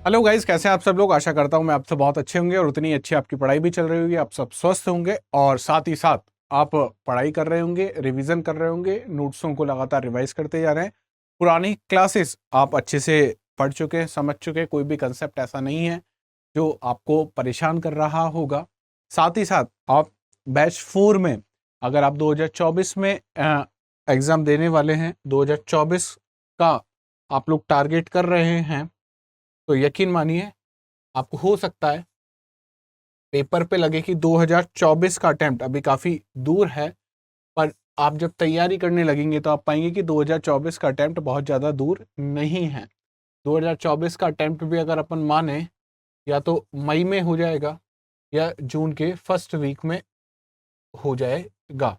Hello guys, कैसे हैं आप सब लोग। आशा करता हूं मैं आपसे बहुत अच्छे होंगे और उतनी अच्छी आपकी पढ़ाई भी चल रही होगी। आप सब स्वस्थ होंगे और साथ ही साथ आप पढ़ाई कर रहे होंगे, रिवीजन कर रहे होंगे, नोट्सों को लगातार रिवाइज करते जा रहे हैं। पुरानी क्लासेस आप अच्छे से पढ़ चुके, समझ चुके, कोई भी कंसेप्ट ऐसा नहीं है जो आपको परेशान कर रहा होगा। साथ ही साथ आप बैच 4 में, अगर आप 2024 में एग्जाम देने वाले हैं, 2024 का आप लोग टारगेट कर रहे हैं, तो यकीन मानिए आपको हो सकता है पेपर पे लगे कि 2024 का अटेम्प्ट अभी काफी दूर है, पर आप जब तैयारी करने लगेंगे तो आप पाएंगे कि 2024 का अटेम्प्ट बहुत ज्यादा दूर नहीं है। 2024 का अटेम्प्ट भी अगर अपन माने, या तो मई में हो जाएगा या जून के फर्स्ट वीक में हो जाएगा।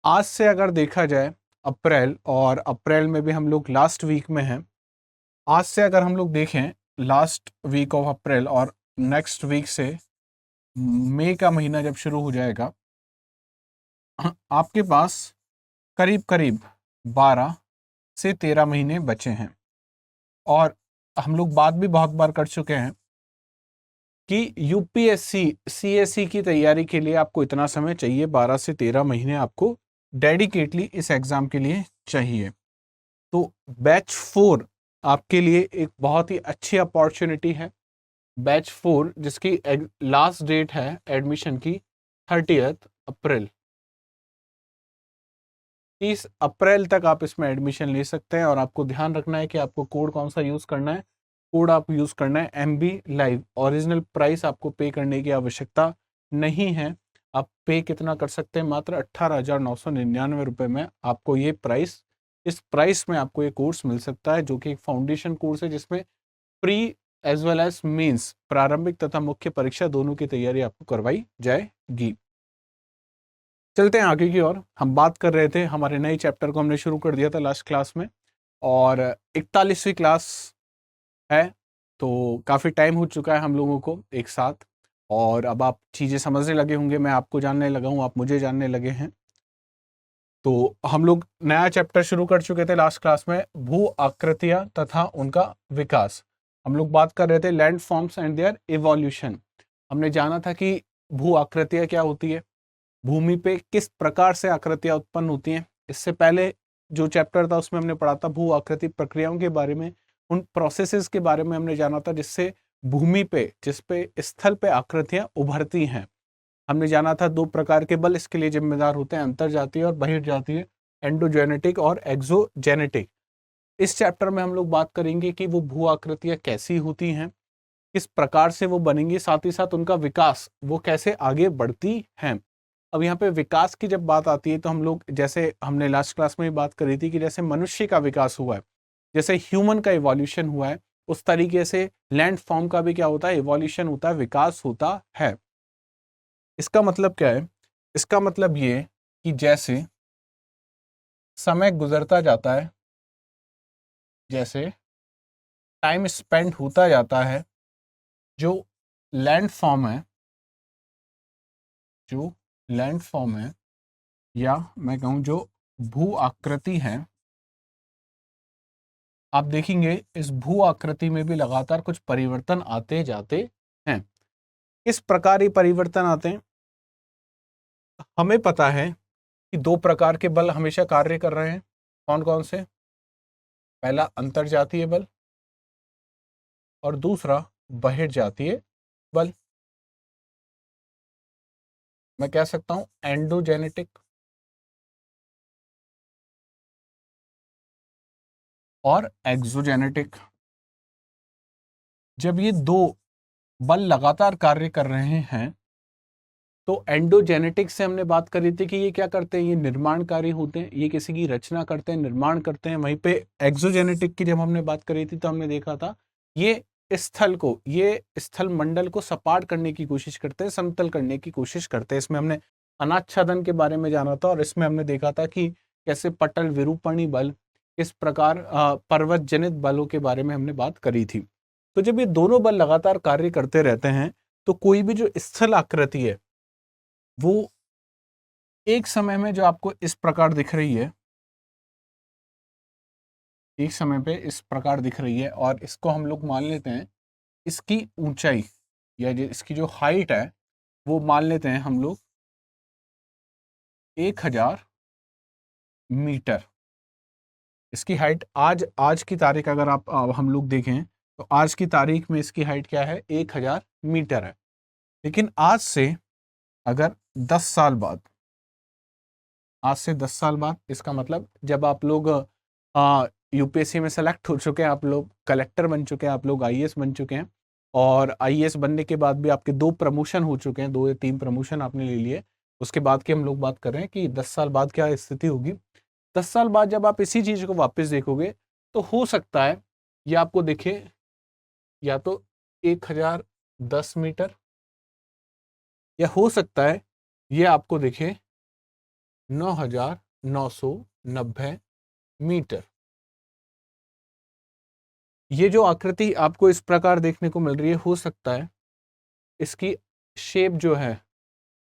आज से अगर देखा जाए अप्रैल, और अप्रैल में भी हम लोग लास्ट वीक में हैं। आज से अगर हम लोग देखें लास्ट वीक ऑफ अप्रैल और नेक्स्ट वीक से मई का महीना जब शुरू हो जाएगा, आपके पास करीब करीब 12 से 13 महीने बचे हैं। और हम लोग बात भी बहुत बार कर चुके हैं कि यूपीएससी सीएससी की तैयारी के लिए आपको इतना समय चाहिए, 12 से 13 महीने आपको डेडिकेटली इस एग्जाम के लिए चाहिए। तो बैच 4 आपके लिए एक बहुत ही अच्छी अपॉर्चुनिटी है। बैच 4 जिसकी लास्ट डेट है एडमिशन की 30 अप्रैल, 30 अप्रैल तक आप इसमें एडमिशन ले सकते हैं। और आपको ध्यान रखना है कि आपको कोड कौन सा यूज़ करना है। कोड आप यूज़ करना है MB लाइव। ओरिजिनल प्राइस आपको पे करने की आवश्यकता नहीं है। आप पे कितना कर सकते हैं, मात्र 18,999 रुपये में आपको ये प्राइस, इस प्राइस में आपको ये कोर्स मिल सकता है, जो कि एक फाउंडेशन कोर्स है जिसमें pre as well as mains, प्रारंभिक तथा मुख्य परीक्षा दोनों की तैयारी आपको करवाई जाएगी। चलते हैं आगे की ओर। हम बात कर रहे थे, हमारे नए चैप्टर को हमने शुरू कर दिया था लास्ट क्लास में, और 41वीं क्लास है। तो काफ़ी टाइम हो चुका है हम लोगों को एक साथ, और अब आप चीज़ें समझने लगे होंगे, मैं आपको जानने लगा हूँ, आप मुझे जानने लगे हैं। तो हम लोग नया चैप्टर शुरू कर चुके थे लास्ट क्लास में, भू आकृतियाँ तथा उनका विकास। हम लोग बात कर रहे थे land forms and their evolution. हमने जाना था कि भू आकृतियाँ क्या होती है, भूमि पे किस प्रकार से आकृतियां उत्पन्न होती हैं। इससे पहले जो चैप्टर था उसमें हमने पढ़ा था भू आकृति प्रक्रियाओं के बारे में, उन प्रोसेसेस के बारे में हमने जाना था जिससे भूमि पे, जिस पे स्थल पे आकृतियां उभरती हैं। हमने जाना था 2 प्रकार के बल इसके लिए जिम्मेदार होते हैं, अंतरजातीय और बहिर्जातीय, एंडोजेनेटिक और एक्सोजेनेटिक। इस चैप्टर में हम लोग बात करेंगे कि वो भू आकृतियां कैसी होती हैं, किस प्रकार से वो बनेंगी, साथ ही साथ उनका विकास वो कैसे आगे बढ़ती हैं। अब यहाँ पे विकास की जब बात आती है तो हम लोग, जैसे हमने लास्ट क्लास में भी बात करी थी कि जैसे मनुष्य का विकास हुआ है, जैसे ह्यूमन का इवोल्यूशन हुआ है, उस तरीके से लैंड फॉर्म का भी क्या होता है, इवोल्यूशन होता है, विकास होता है। इसका मतलब क्या है? इसका मतलब ये कि जैसे समय गुजरता जाता है, जैसे टाइम स्पेंड होता जाता है, जो लैंड फॉर्म है, जो लैंड फॉर्म है, या मैं कहूँ जो भू आकृति है, आप देखेंगे इस भू आकृति में भी लगातार कुछ परिवर्तन आते जाते हैं। इस प्रकार ये परिवर्तन आते हैं। हमें पता है कि 2 प्रकार के बल हमेशा कार्य कर रहे हैं। कौन कौन से? पहला अंतरजातीय बल और दूसरा बहिर्जातीय बल। मैं कह सकता हूं एंडोजेनेटिक और एक्सोजेनेटिक। जब ये 2 बल लगातार कार्य कर रहे हैं, तो एंडोजेनेटिक से हमने बात करी थी कि ये क्या करते हैं, ये निर्माणकारी होते हैं, ये किसी की रचना करते हैं, निर्माण करते हैं। वहीं पे एक्सोजेनेटिक की जब हमने बात करी थी तो हमने देखा था ये स्थल को, ये स्थल मंडल को सपाट करने की कोशिश करते हैं, समतल करने की कोशिश करते हैं। इसमें हमने अनाच्छादन के बारे में जाना था, और इसमें हमने देखा था कि कैसे पटल विरूपणी बल, किस प्रकार पर्वत जनित बलों के बारे में हमने बात करी थी। तो जब ये दोनों बल लगातार कार्य करते रहते हैं, तो कोई भी जो स्थल आकृति है वो एक समय में जो आपको इस प्रकार दिख रही है, एक समय पे इस प्रकार दिख रही है और इसको हम लोग मान लेते हैं इसकी ऊंचाई या इसकी जो हाइट है वो मान लेते हैं हम लोग 1000 मीटर। इसकी हाइट आज की तारीख अगर आप हम लोग देखें तो आज की तारीख में इसकी हाइट क्या है, 1000 मीटर है। लेकिन आज से अगर 10 साल बाद, आज से 10 साल बाद, इसका मतलब जब आप लोग यूपीएससी में सेलेक्ट हो चुके हैं, आप लोग कलेक्टर बन चुके हैं, आप लोग आईएएस बन चुके हैं और आईएएस बनने के बाद भी आपके 2 प्रमोशन हो चुके हैं, 2 या 3 प्रमोशन आपने ले लिए, उसके बाद की हम लोग बात कर रहे हैं कि 10 साल बाद क्या स्थिति होगी। 10 साल बाद जब आप इसी चीज को वापस देखोगे तो हो सकता है ये आपको दिखे या तो 1010 मीटर या हो सकता है ये आपको दिखे 9990 मीटर। ये जो आकृति आपको इस प्रकार देखने को मिल रही है, हो सकता है इसकी शेप जो है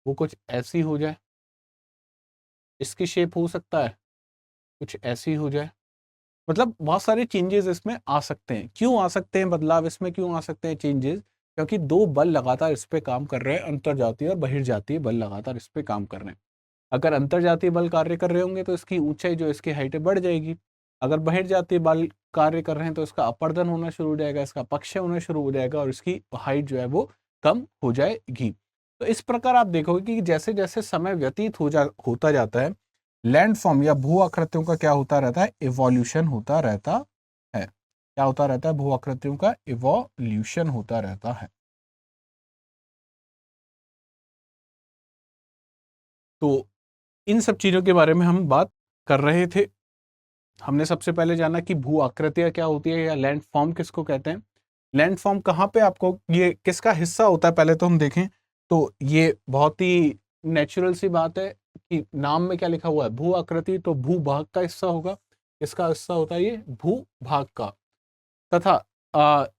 वो कुछ ऐसी हो जाए, इसकी शेप हो सकता है कुछ ऐसी हो जाए। मतलब बहुत सारे चेंजेस इसमें आ सकते हैं। क्यों आ सकते हैं बदलाव इसमें, क्यों आ सकते हैं चेंजेस? क्योंकि 2 बल लगातार इस पे काम कर रहे हैं, अंतर्जातीय और बहिर्जातीय बल लगातार इस पे काम कर रहे हैं। अगर अंतर्जातीय बल कार्य कर रहे होंगे तो इसकी ऊंचाई जो इसकी हाइट है बढ़ जाएगी। अगर बहिर्जातीय बल कार्य कर रहे हैं तो इसका अपर्दन होना शुरू हो जाएगा, इसका पक्षय होना शुरू हो जाएगा और इसकी हाइट जो है वो कम हो जाएगी। तो इस प्रकार आप देखोगे कि जैसे जैसे समय व्यतीत होता जाता है, लैंडफॉर्म या भू आकृतियों का क्या होता रहता है, इवोल्यूशन होता रहता है। क्या होता रहता है? भू आकृतियों का इवोल्यूशन होता रहता है। तो इन सब चीजों के बारे में हम बात कर रहे थे। हमने सबसे पहले जाना कि भू आकृतियां क्या होती है या लैंड फॉर्म किसको कहते हैं। लैंड फॉर्म कहाँ पे आपको, ये किसका हिस्सा होता है पहले तो हम देखें तो ये बहुत ही नेचुरल सी बात है कि नाम में क्या लिखा हुआ है, भू आकृति, तो भू भाग का हिस्सा होगा। किसका हिस्सा होता है? ये भू भाग का। तथा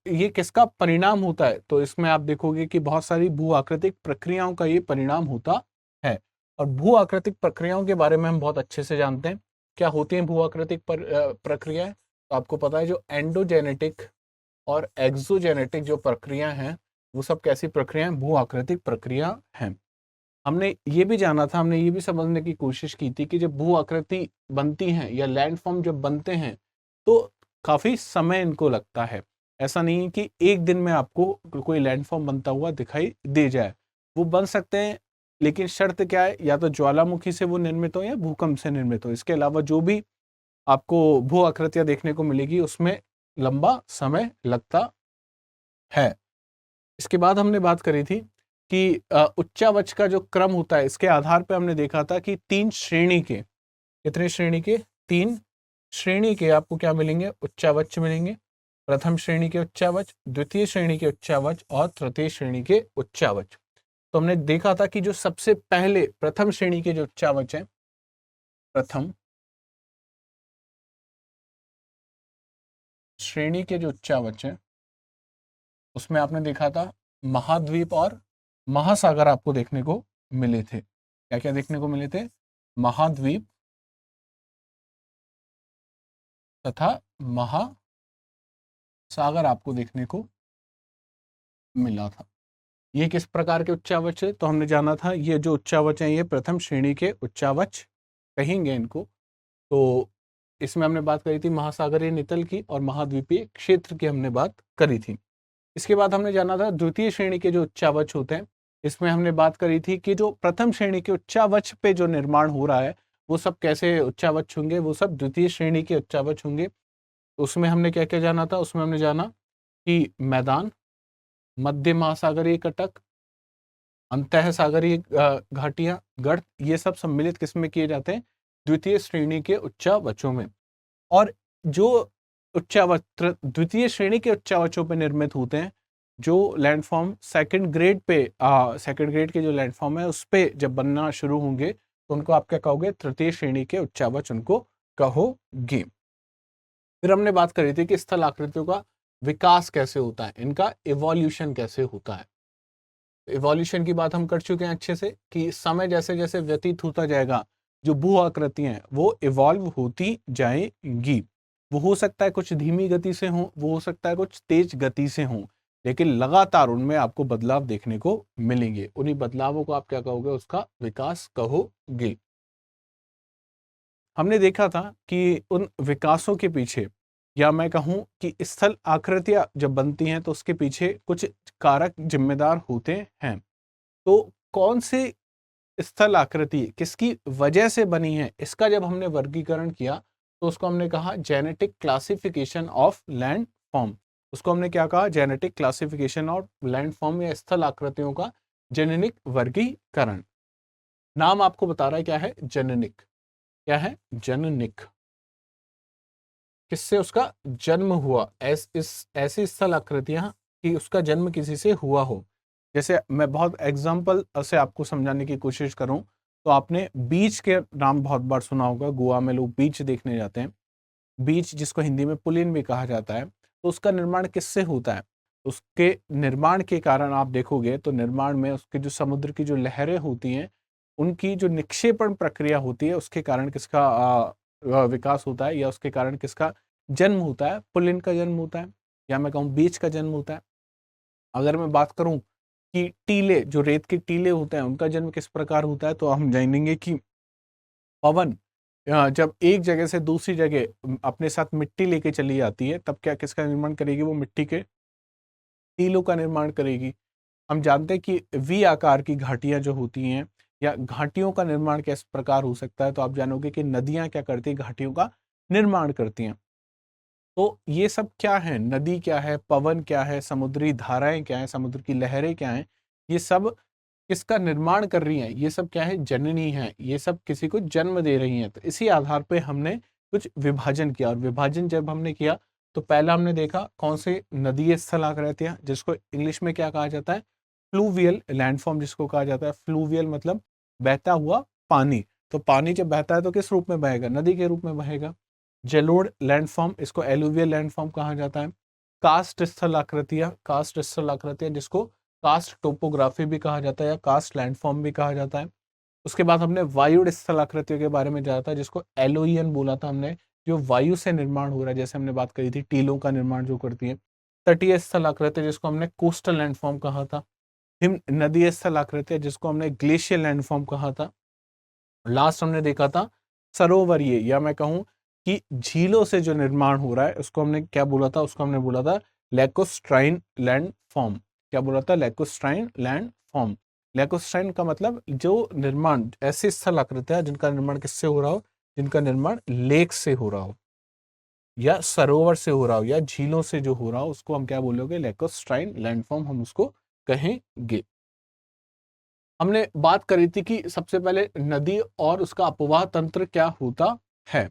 ये किसका परिणाम होता है? तो इसमें आप देखोगे कि बहुत सारी भू आकृतिक प्रक्रियाओं का ये परिणाम होता है। और भू आकृतिक प्रक्रियाओं के बारे में हम बहुत अच्छे से जानते हैं। क्या होती हैं भू आकृतिक प्रक्रियाएं? तो आपको पता है जो एंडोजेनेटिक और एक्सोजेनेटिक जो प्रक्रिया हैं वो सब कैसी प्रक्रियाएं? भू आकृतिक प्रक्रिया हैं। हमने ये भी जाना था, हमने ये भी समझने की कोशिश की थी कि जब भू आकृति बनती हैं या लैंडफॉर्म जब बनते हैं तो काफी समय इनको लगता है। ऐसा नहीं है कि एक दिन में आपको कोई लैंडफॉर्म बनता हुआ दिखाई दे जाए। वो बन सकते हैं लेकिन शर्त क्या है, या तो ज्वालामुखी से वो निर्मित हो या भूकंप से निर्मित हो। इसके अलावा जो भी आपको भू आकृतियां देखने को मिलेगी उसमें लंबा समय लगता है। इसके बाद हमने बात करी थी कि उच्चावच का जो क्रम होता है, इसके आधार पर हमने देखा था कि 3 श्रेणी के, कितने श्रेणी के? 3 श्रेणी के आपको क्या मिलेंगे? उच्चावच मिलेंगे। प्रथम श्रेणी के उच्चावच, द्वितीय श्रेणी के उच्चावच और तृतीय श्रेणी के उच्चावच। तो हमने देखा था कि जो सबसे पहले प्रथम श्रेणी के जो उच्चावच हैं, प्रथम श्रेणी के जो उच्चावच हैं उसमें आपने देखा था महाद्वीप और महासागर आपको देखने को मिले थे। क्या क्या देखने को मिले थे? महाद्वीप तथा महासागर आपको देखने को मिला था। ये किस प्रकार के उच्चावच है? तो हमने जाना था ये जो उच्चावच है ये प्रथम श्रेणी के उच्चावच कहेंगे इनको। तो इसमें हमने बात करी थी महासागरीय नितल की और महाद्वीपीय क्षेत्र की हमने बात करी थी। इसके बाद हमने जाना था द्वितीय श्रेणी के जो उच्चावच होते हैं। इसमें हमने बात करी थी कि जो प्रथम श्रेणी के उच्चावच पे जो निर्माण हो रहा है वो सब कैसे उच्चावच होंगे, वो सब द्वितीय श्रेणी के उच्चावच होंगे। उसमें हमने क्या क्या जाना था? उसमें हमने जाना कि मैदान, मध्य महासागरीय कटक, अंतः सागरीय घाटियां, गर्त, ये सब सम्मिलित किसमें किए जाते हैं? द्वितीय श्रेणी के उच्चावचों में। और जो उच्चावच द्वितीय श्रेणी के उच्चावचों पे निर्मित होते हैं, जो landform second grade pay second grade के जो लैंडफॉर्म है उस पे जब बनना शुरू होंगे तो उनको आप क्या कहोगे? तृतीय श्रेणी के उच्चावच उनको कहोगे। फिर हमने बात करी थी कि स्थल आकृतियों का विकास कैसे होता है, इनका इवोल्यूशन कैसे होता है। इवोल्यूशन की बात हम कर चुके हैं अच्छे से कि समय जैसे जैसे व्यतीत होता जाएगा जो भू आकृतियां हैं वो इवॉल्व होती जाएंगी। वो हो सकता है कुछ धीमी गति से हो, वो हो सकता है कुछ तेज गति से हो, लेकिन लगातार उनमें आपको बदलाव देखने को मिलेंगे। उन्हीं बदलावों को आप क्या कहोगे, उसका विकास कहोगे। हमने देखा था कि उन विकासों के पीछे, या मैं कहूं कि स्थल आकृतियां जब बनती हैं तो उसके पीछे कुछ कारक जिम्मेदार होते हैं। तो कौन से स्थल आकृति किसकी वजह से बनी है, इसका जब हमने वर्गीकरण किया तो उसको हमने कहा genetic classification of land form. उसको हमने क्या कहा, genetic classification of land form या स्थल आकृतियों का जेनेटिक वर्गीकरण। नाम आपको बता रहा है क्या है, जननिक। क्या है, जननिक। किससे उसका जन्म हुआ, ऐसी स्थल आकृतियां कि उसका जन्म किसी से हुआ हो। जैसे मैं बहुत एग्जाम्पल से आपको समझाने की कोशिश करूं तो आपने बीच के नाम बहुत बार सुना होगा। गोवा में लोग बीच देखने जाते हैं। बीच जिसको हिंदी में पुलिन भी कहा जाता है, तो उसका निर्माण किससे होता है। उसके निर्माण के कारण आप देखोगे तो निर्माण में उसके जो समुद्र की जो लहरें होती हैं, उनकी जो निक्षेपण प्रक्रिया होती है, उसके कारण किसका विकास होता है, या उसके कारण किसका जन्म होता है, पुलिन का जन्म होता है, या मैं कहूँ बीज का जन्म होता है। अगर मैं बात करूं कि टीले, जो रेत के टीले होते हैं, उनका जन्म किस प्रकार होता है, तो हम जानेंगे कि पवन जब एक जगह से दूसरी जगह अपने साथ मिट्टी लेके चली जाती है, तब क्या किसका निर्माण करेगी, वो मिट्टी के टीलों का निर्माण करेगी। हम जानते हैं कि वी आकार की घाटियां जो होती हैं, या घाटियों का निर्माण किस प्रकार हो सकता है, तो आप जानोगे कि नदियां क्या करती हैं, घाटियों का निर्माण करती हैं। तो ये सब क्या है, नदी क्या है, पवन क्या है, समुद्री धाराएं क्या है, समुद्र की लहरें क्या हैं, ये सब किसका निर्माण कर रही हैं, ये सब क्या है, जननी है, ये सब किसी को जन्म दे रही हैं। तो इसी आधार पे हमने कुछ विभाजन किया, और विभाजन जब हमने किया तो पहला हमने देखा कौन से नदीय स्थल आकृतियां, जिसको इंग्लिश में क्या कहा जाता है, फ्लूवियल लैंडफॉर्म जिसको कहा जाता है। फ्लूवियल मतलब बहता हुआ पानी। तो पानी जब बहता है तो किस रूप में बहेगा, नदी के रूप में बहेगा। जलोढ़ लैंडफॉर्म, इसको एलुवियल लैंडफॉर्म कहा जाता है। कास्ट स्थल आकृतियां, कास्ट स्थल आकृतियां जिसको कास्ट टोपोग्राफी भी कहा जाता है, या कास्ट लैंडफॉर्म भी कहा जाता है। उसके बाद हमने वायु स्थल आकृतियों के बारे में जाना था, जिसको एलोइयन बोला था हमने, जो वायु से निर्माण हो रहा है, जैसे हमने बात करी थी टीलों का निर्माण जो करती है। तटीय स्थल आकृति जिसको हमने कोस्टल लैंडफॉर्म कहा था। हिम नदीय स्थल आकृति जिसको हमने ग्लेशियल लैंडफॉर्म कहा था। लास्ट हमने देखा था सरोवरीय, या मैं कहूं कि झीलों से जो निर्माण हो रहा है, उसको हमने क्या बोला था, उसको हमने बोला था लैकोस्ट्राइन लैंड फॉर्म। क्या बोला था, लैकोस्ट्राइन लैंड फॉर्म। लैकोस्ट्राइन का मतलब जो निर्माण, ऐसे स्थल आकृतियां जिनका निर्माण किससे हो रहा हो, जिनका निर्माण लेक से हो रहा हो, या सरोवर से हो रहा हो, या झीलों से जो हो रहा हो, उसको हम क्या बोलोगे, लैकोस्ट्राइन लैंडफॉर्म हम उसको कहेंगे। हमने बात करी थी कि सबसे पहले नदी और उसका अपवाह तंत्र क्या होता है।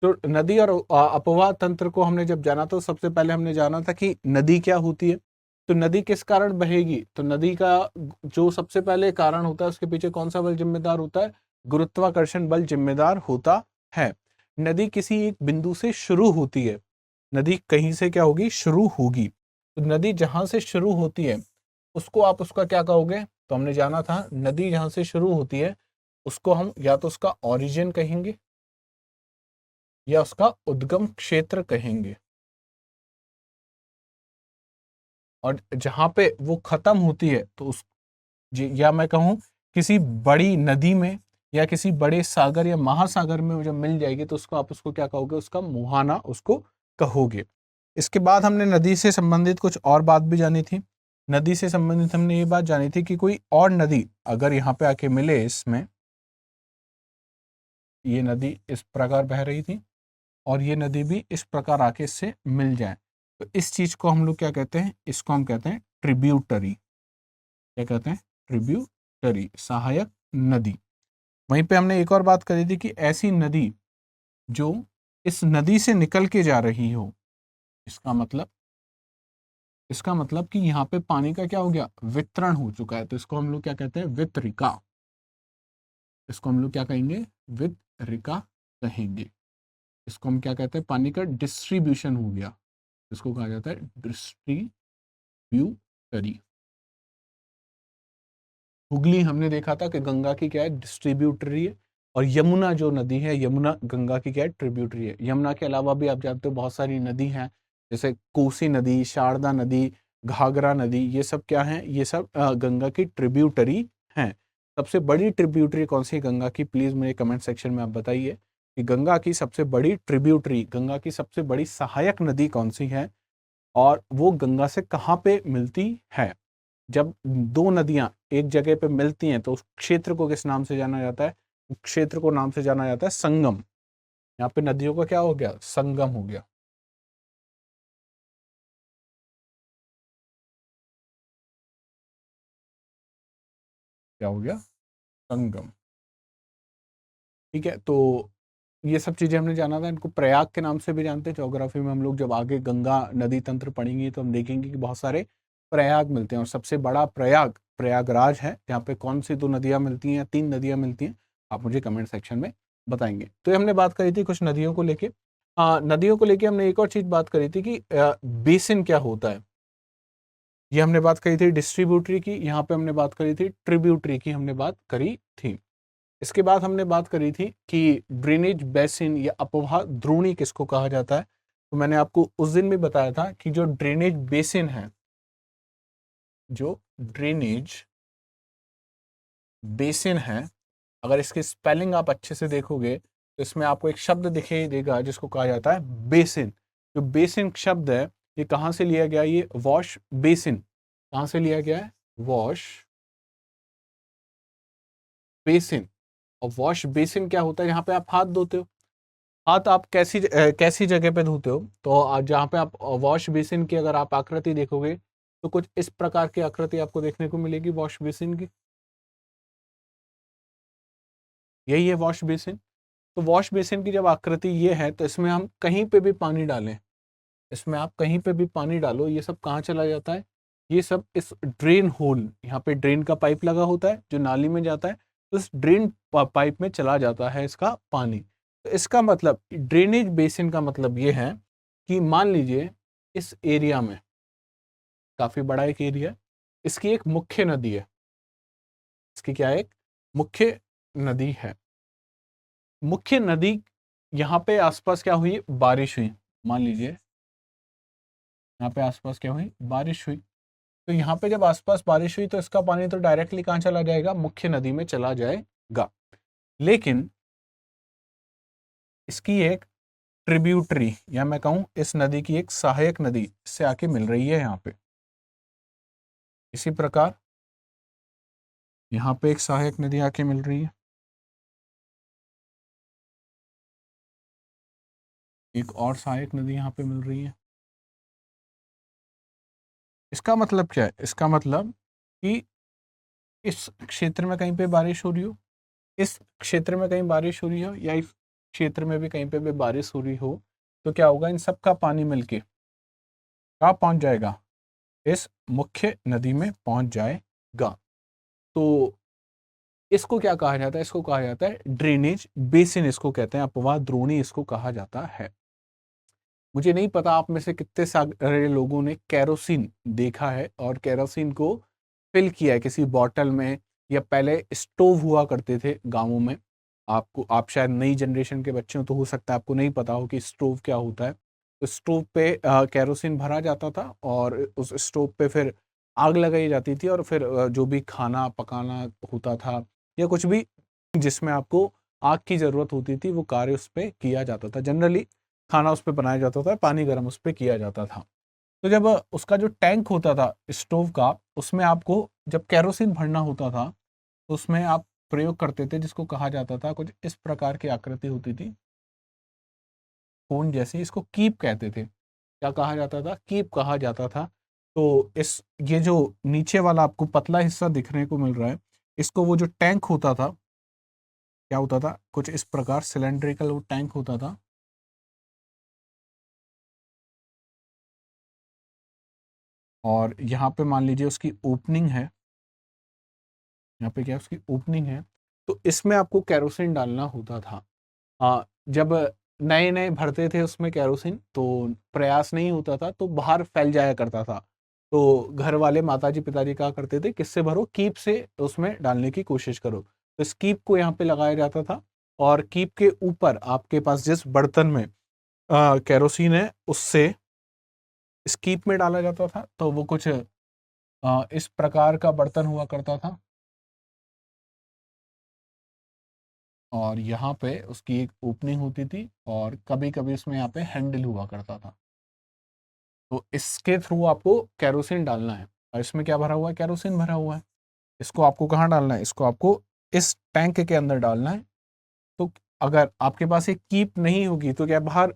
तो नदी और अपवाह तंत्र को हमने जब जाना तो सबसे पहले हमने जाना था कि नदी क्या होती है। तो नदी किस कारण बहेगी, तो नदी का जो सबसे पहले कारण होता है, उसके पीछे कौन सा बल जिम्मेदार होता है, गुरुत्वाकर्षण बल जिम्मेदार होता है। नदी किसी एक बिंदु से शुरू होती है, नदी कहीं से क्या होगी, शुरू होगी। तो नदी जहां से शुरू होती है उसको आप उसका क्या कहोगे, तो हमने जाना था नदी जहां से शुरू होती है उसको हम या तो उसका ओरिजिन कहेंगे, या उसका उद्गम क्षेत्र कहेंगे। और जहां पे वो खत्म होती है तो उस या मैं कहूं किसी बड़ी नदी में, या किसी बड़े सागर या महासागर में जब मिल जाएगी तो उसको आप उसको क्या कहोगे, उसका मुहाना उसको कहोगे। इसके बाद हमने नदी से संबंधित कुछ और बात भी जानी थी। नदी से संबंधित हमने ये बात जानी थी कि कोई और नदी अगर यहाँ पे आके मिले, इसमें ये नदी इस प्रकार बह रही थी और ये नदी भी इस प्रकार आके इससे मिल जाए, तो इस चीज को हम लोग क्या कहते हैं, इसको हम कहते हैं ट्रिब्यूटरी। क्या कहते हैं, ट्रिब्यूटरी, सहायक नदी। वहीं पे हमने एक और बात करी थी कि ऐसी नदी जो इस नदी से निकल के जा रही हो, इसका मतलब कि यहाँ पे पानी का क्या हो गया, वितरण हो चुका है, तो इसको हम लोग क्या कहते हैं, वितरिका। इसको हम लोग क्या कहेंगे, वितरिका कहेंगे। इसको हम क्या कहते हैं, पानी का डिस्ट्रीब्यूशन हो गया, इसको कहा जाता है डिस्ट्रीब्यूटरी। हुगली हमने देखा था कि गंगा की क्या है, डिस्ट्रीब्यूटरी है, और यमुना जो नदी है, यमुना गंगा की क्या है, ट्रिब्यूटरी है। यमुना के अलावा भी आप जानते हो बहुत सारी नदी हैं, जैसे कोसी नदी, शारदा नदी, घाघरा नदी, ये सब क्या हैं, ये सब गंगा की ट्रिब्यूटरी हैं। सबसे बड़ी ट्रिब्यूटरी कौन सी है गंगा की, प्लीज मुझे कमेंट सेक्शन में आप बताइए कि गंगा की सबसे बड़ी ट्रिब्यूटरी, गंगा की सबसे बड़ी सहायक नदी कौन सी है, और वो गंगा से कहाँ पे मिलती है। जब दो नदियां एक जगह पे मिलती हैं तो उस क्षेत्र को किस नाम से जाना जाता है, उस क्षेत्र को नाम से जाना जाता है संगम। यहाँ पे नदियों का क्या हो गया, संगम हो गया। क्या हो गया, संगम। ठीक है, तो ये सब चीजें हमने जाना था। इनको प्रयाग के नाम से भी जानते हैं। ज्योग्राफी में हम लोग जब आगे गंगा नदी तंत्र पढ़ेंगे तो हम देखेंगे कि बहुत सारे प्रयाग मिलते हैं, और सबसे बड़ा प्रयाग प्रयागराज है, जहाँ पे कौन सी दो नदियां मिलती हैं, तीन नदियां मिलती हैं, आप मुझे कमेंट सेक्शन में बताएंगे। तो ये हमने बात करी थी कुछ नदियों को लेके। नदियों को लेके हमने एक और चीज बात करी थी कि बेसिन क्या होता है। ये हमने बात करी थी डिस्ट्रीब्यूटरी की, यहाँ पे हमने बात करी थी ट्रिब्यूटरी की, हमने बात करी थी। इसके बाद हमने बात करी थी कि ड्रेनेज बेसिन या अपवाह द्रोणी किसको कहा जाता है। तो मैंने आपको उस दिन भी बताया था कि जो ड्रेनेज बेसिन है, जो ड्रेनेज बेसिन है, अगर इसकी स्पेलिंग आप अच्छे से देखोगे तो इसमें आपको एक शब्द दिखाई देगा जिसको कहा जाता है बेसिन। जो बेसिन शब्द है ये कहाँ से लिया गया, ये वॉश बेसिन कहाँ से लिया गया है, वॉश बेसिन। और वॉश बेसिन क्या होता है, यहाँ पे आप हाथ धोते हो। हाथ आप कैसी जगह पे धोते हो, तो जहाँ पे आप वॉश बेसिन की अगर आप आकृति देखोगे तो कुछ इस प्रकार की आकृति आपको देखने को मिलेगी वॉश बेसिन की। यही है वॉश बेसिन। तो वॉश बेसिन की जब आकृति ये है तो इसमें हम कहीं पे भी पानी डालें, इसमें आप कहीं पे भी पानी डालो, ये सब कहाँ चला जाता है, ये सब इस ड्रेन होल, यहाँ पे ड्रेन का पाइप लगा होता है जो नाली में जाता है, तो इस ड्रेन पाइप में चला जाता है इसका पानी। तो इसका मतलब ड्रेनेज बेसिन का मतलब ये है कि मान लीजिए इस एरिया में काफी बड़ा एक एरिया है, इसकी एक मुख्य नदी है, इसकी क्या है, एक मुख्य नदी है। मुख्य नदी यहाँ पे आसपास क्या हुई, बारिश हुई, मान लीजिए यहाँ पे आसपास क्या हुई, बारिश हुई। तो यहाँ पे जब आसपास बारिश हुई तो इसका पानी तो डायरेक्टली कहाँ चला जाएगा, मुख्य नदी में चला जाएगा। लेकिन इसकी एक ट्रिब्यूटरी, या मैं कहूँ इस नदी की एक सहायक नदी इससे आके मिल रही है यहाँ पे। इसी प्रकार यहाँ पे एक सहायक नदी आके मिल रही है, एक और सहायक नदी यहाँ पे मिल रही है। इसका मतलब क्या है, इसका मतलब कि इस क्षेत्र में कहीं पे बारिश हो रही हो, इस क्षेत्र में कहीं बारिश हो रही हो, या इस क्षेत्र में भी कहीं पे भी बारिश हो रही हो, तो क्या होगा, इन सब का पानी मिलके कहाँ पहुंच जाएगा, इस मुख्य नदी में पहुंच जाएगा। तो इसको क्या कहा जाता है, इसको कहा जाता है ड्रेनेज बेसिन, इसको कहते हैं अपवाह द्रोणी, इसको कहा जाता है। मुझे नहीं पता आप में से कितने सारे लोगों ने केरोसिन देखा है और केरोसिन को फिल किया है किसी बॉटल में, या पहले स्टोव हुआ करते थे गाँवों में। आपको, आप शायद नई जनरेशन के बच्चे हो तो हो सकता है आपको नहीं पता हो कि स्टोव क्या होता है। तो स्टोव पे केरोसिन भरा जाता था और उस स्टोव पे फिर आग लगाई जाती थी, और फिर जो भी खाना पकाना होता था या कुछ भी जिसमें आपको आग की ज़रूरत होती थी वो कार्य उस पे किया जाता था। जनरली खाना उस पे बनाया जाता था, पानी गर्म उस पे किया जाता था। तो जब उसका जो टैंक होता था स्टोव का, उसमें आपको जब केरोसिन भरना होता था तो उसमें आप प्रयोग करते थे, जिसको कहा जाता था, कुछ इस प्रकार की आकृति होती थी कोन जैसी, इसको कीप कहते थे। क्या कहा जाता था, कीप कहा जाता था। तो इस ये जो नीचे वाला आपको पतला हिस्सा दिखने को मिल रहा है, इसको वो जो टैंक होता था, क्या होता था, कुछ इस प्रकार सिलेंड्रिकल वो टैंक होता था। और यहाँ पे मान लीजिए उसकी ओपनिंग है, यहाँ पे क्या है, उसकी ओपनिंग है। तो इसमें आपको केरोसिन डालना होता था। जब नए नए भरते थे उसमें केरोसिन तो प्रयास नहीं होता था, तो बाहर फैल जाया करता था। तो घर वाले माताजी पिताजी कहा करते थे किससे भरो, कीप से उसमें डालने की कोशिश करो। तो इस कीप को यहाँ पे लगाया जाता था और कीप के ऊपर आपके पास जिस बर्तन में केरोसिन है उससे इस कीप में डाला जाता था, तो वो कुछ इस प्रकार का बर्तन हुआ करता था और यहाँ पे उसकी एक ओपनिंग होती थी और कभी कभी उसमें यहाँ पे हैंडल हुआ करता था। तो इसके थ्रू आपको केरोसिन डालना है और इसमें क्या भरा हुआ है, केरोसिन भरा हुआ है। इसको आपको कहाँ डालना है, इसको आपको इस टैंक के अंदर डालना है। तो अगर आपके पास एक कीप नहीं होगी तो क्या बाहर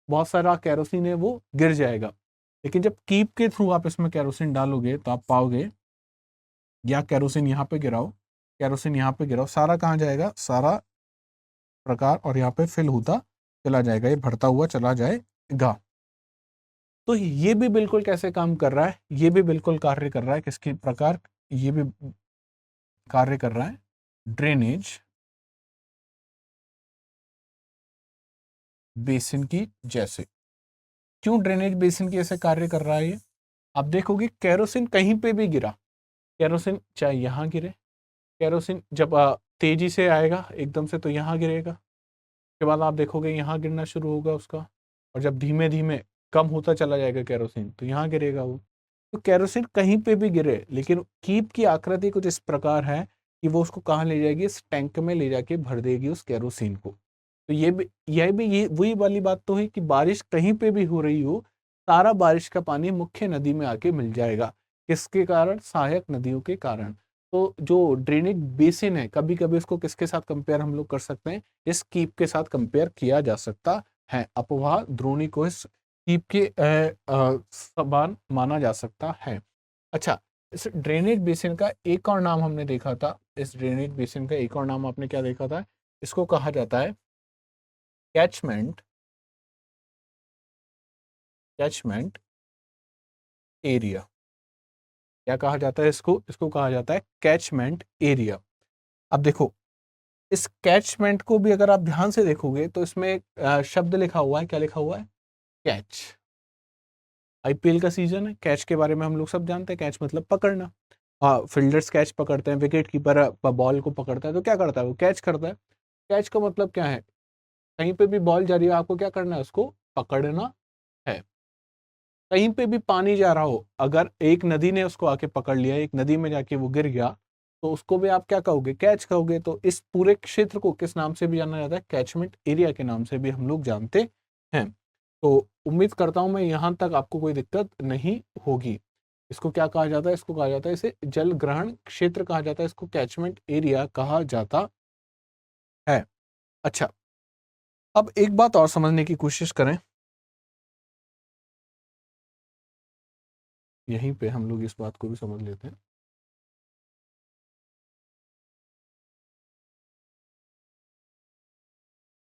बहुत सारा केरोसिन है वो गिर जाएगा, लेकिन जब कीप के थ्रू आप इसमें केरोसिन डालोगे तो आप पाओगे या केरोसिन यहाँ पे गिराओ, केरोसिन यहाँ पे गिराओ, सारा कहाँ जाएगा, सारा प्रकार और यहाँ पे फिल होता चला जाएगा, ये भरता हुआ चला जाएगा। तो ये भी बिल्कुल कैसे काम कर रहा है, ये भी बिल्कुल कार्य कर रहा है किसके प्रकार, ये भी कार्य कर रहा है ड्रेनेज बेसिन की जैसे। क्यों ड्रेनेज बेसिन की ऐसे कार्य कर रहा है ये, आप देखोगे केरोसिन कहीं पे भी गिरा, केरोसिन चाहे यहाँ गिरे, केरोसिन जब तेजी से आएगा एकदम से तो यहाँ गिरेगा, उसके बाद आप देखोगे यहाँ गिरना शुरू होगा उसका, और जब धीमे धीमे कम होता चला जाएगा केरोसिन तो यहाँ गिरेगा वो। तो केरोसिन कहीं पे भी गिरे, लेकिन कीप की आकृति कुछ इस प्रकार है कि वो उसको कहाँ ले जाएगी, इस टैंक में ले जाके भर देगी उस केरोसिन को। तो ये वही वाली बात तो है कि बारिश कहीं पे भी हो रही हो, सारा बारिश का पानी मुख्य नदी में आके मिल जाएगा। किसके कारण, सहायक नदियों के कारण। तो जो ड्रेनेज बेसिन है, कभी कभी उसको किसके साथ कंपेयर हम लोग कर सकते हैं, इस कीप के साथ कंपेयर किया जा सकता है। अपवाह द्रोणी को इस कीप के समान माना जा सकता है। अच्छा, इस ड्रेनेज बेसिन का एक और नाम हमने देखा था, इस ड्रेनेज बेसिन का एक और नाम आपने क्या देखा था, इसको कहा जाता है कैचमेंट एरिया। क्या कहा जाता है इसको, इसको कहा जाता है कैचमेंट एरिया। अब देखो, इस कैचमेंट को भी अगर आप ध्यान से देखोगे तो इसमें एक शब्द लिखा हुआ है, क्या लिखा हुआ है, कैच। आईपीएल का सीजन है, कैच के बारे में हम लोग सब जानते हैं, कैच मतलब पकड़ना। फील्डर्स कैच पकड़ते हैं, विकेट कीपर बॉल को पकड़ता है तो क्या करता है, वो कैच करता है। कैच का मतलब क्या है, कहीं पे भी बॉल जा रही है आपको क्या करना है, उसको पकड़ना है। कहीं पे भी पानी जा रहा हो, अगर एक नदी ने उसको आके पकड़ लिया, एक नदी में जाके वो गिर गया, तो उसको भी आप क्या कहोगे, कैच कहोगे। तो इस पूरे क्षेत्र को किस नाम से भी जाना जाता है, कैचमेंट एरिया के नाम से भी हम लोग जानते हैं। तो उम्मीद करता हूं मैं यहां तक आपको कोई दिक्कत नहीं होगी। इसको क्या कहा जाता है, इसको कहा जाता है, इसे जल ग्रहण क्षेत्र कहा जाता है, इसको कैचमेंट एरिया कहा जाता है। अच्छा, अब एक बात और समझने की कोशिश करें, यहीं पे हम लोग इस बात को भी समझ लेते हैं।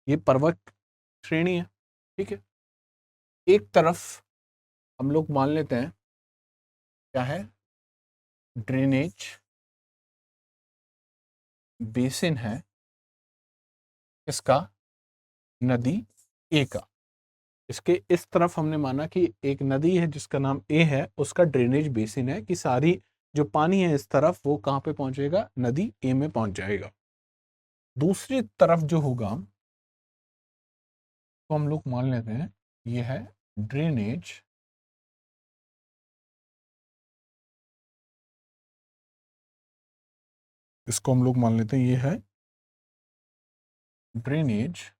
ये पर्वत श्रेणी है, ठीक है। एक तरफ हम लोग मान लेते हैं क्या है, ड्रेनेज बेसिन है इसका, नदी ए का। इसके इस तरफ हमने माना कि एक नदी है जिसका नाम ए है, उसका ड्रेनेज बेसिन है कि सारी जो पानी है इस तरफ वो कहाँ पे पहुंचेगा, नदी ए में पहुंच जाएगा। दूसरी तरफ जो होगा तो हम लोग मान लेते हैं ये है ड्रेनेज इसको हम लोग मान लेते हैं ये है ड्रेनेज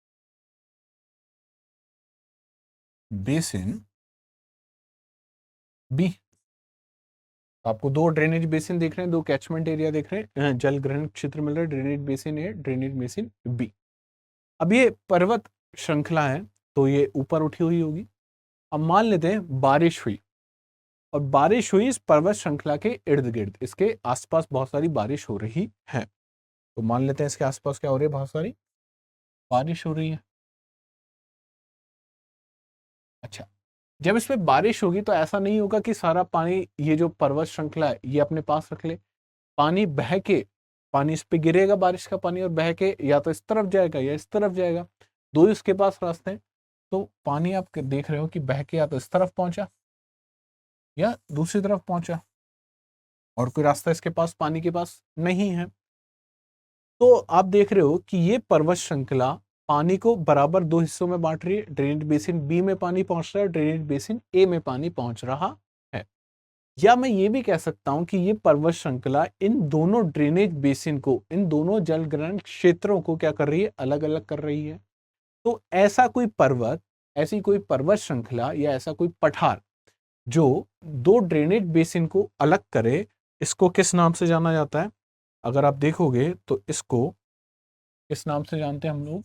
बेसिन बी। आपको दो ड्रेनेज बेसिन दिख रहे हैं, दो कैचमेंट एरिया दिख रहे हैं, जल ग्रहण क्षेत्र मिल रहा है, ड्रेनेज बेसिन ए, ड्रेनेज बेसिन बी। अब ये पर्वत श्रृंखला है तो ये ऊपर उठी हुई होगी। अब मान लेते हैं बारिश हुई, और बारिश हुई इस पर्वत श्रृंखला के इर्द गिर्द, इसके आसपास बहुत सारी बारिश हो रही है। तो मान लेते हैं इसके आसपास क्या हो रही है, बहुत सारी बारिश हो रही है। अच्छा, जब इसमें बारिश होगी तो ऐसा नहीं होगा कि सारा पानी ये जो पर्वत श्रृंखला है ये अपने पास रख ले। पानी बह के, पानी इस पे गिरेगा बारिश का पानी और बह के या तो इस तरफ जाएगा या इस तरफ जाएगा, दो ही उसके पास रास्ते हैं। तो पानी आप देख रहे हो कि बह के या तो इस तरफ पहुंचा या दूसरी तरफ पहुंचा, और कोई रास्ता इसके पास पानी के पास नहीं है। तो आप देख रहे हो कि ये पर्वत श्रृंखला पानी को बराबर दो हिस्सों में बांट रही है। ड्रेनेज बेसिन बी में पानी पहुंच रहा है, ड्रेनेज बेसिन ए में पानी पहुंच रहा है। या मैं ये भी कह सकता हूं कि ये पर्वत श्रृंखला इन दोनों ड्रेनेज बेसिन को, इन दोनों जल ग्रहण क्षेत्रों को क्या कर रही है, अलग अलग कर रही है। तो ऐसा कोई पर्वत, ऐसी कोई पर्वत श्रृंखला या ऐसा कोई पठार जो दो ड्रेनेज बेसिन को अलग करे, इसको किस नाम से जाना जाता है? अगर आप देखोगे तो इसको किस नाम से जानते हैं हम लोग?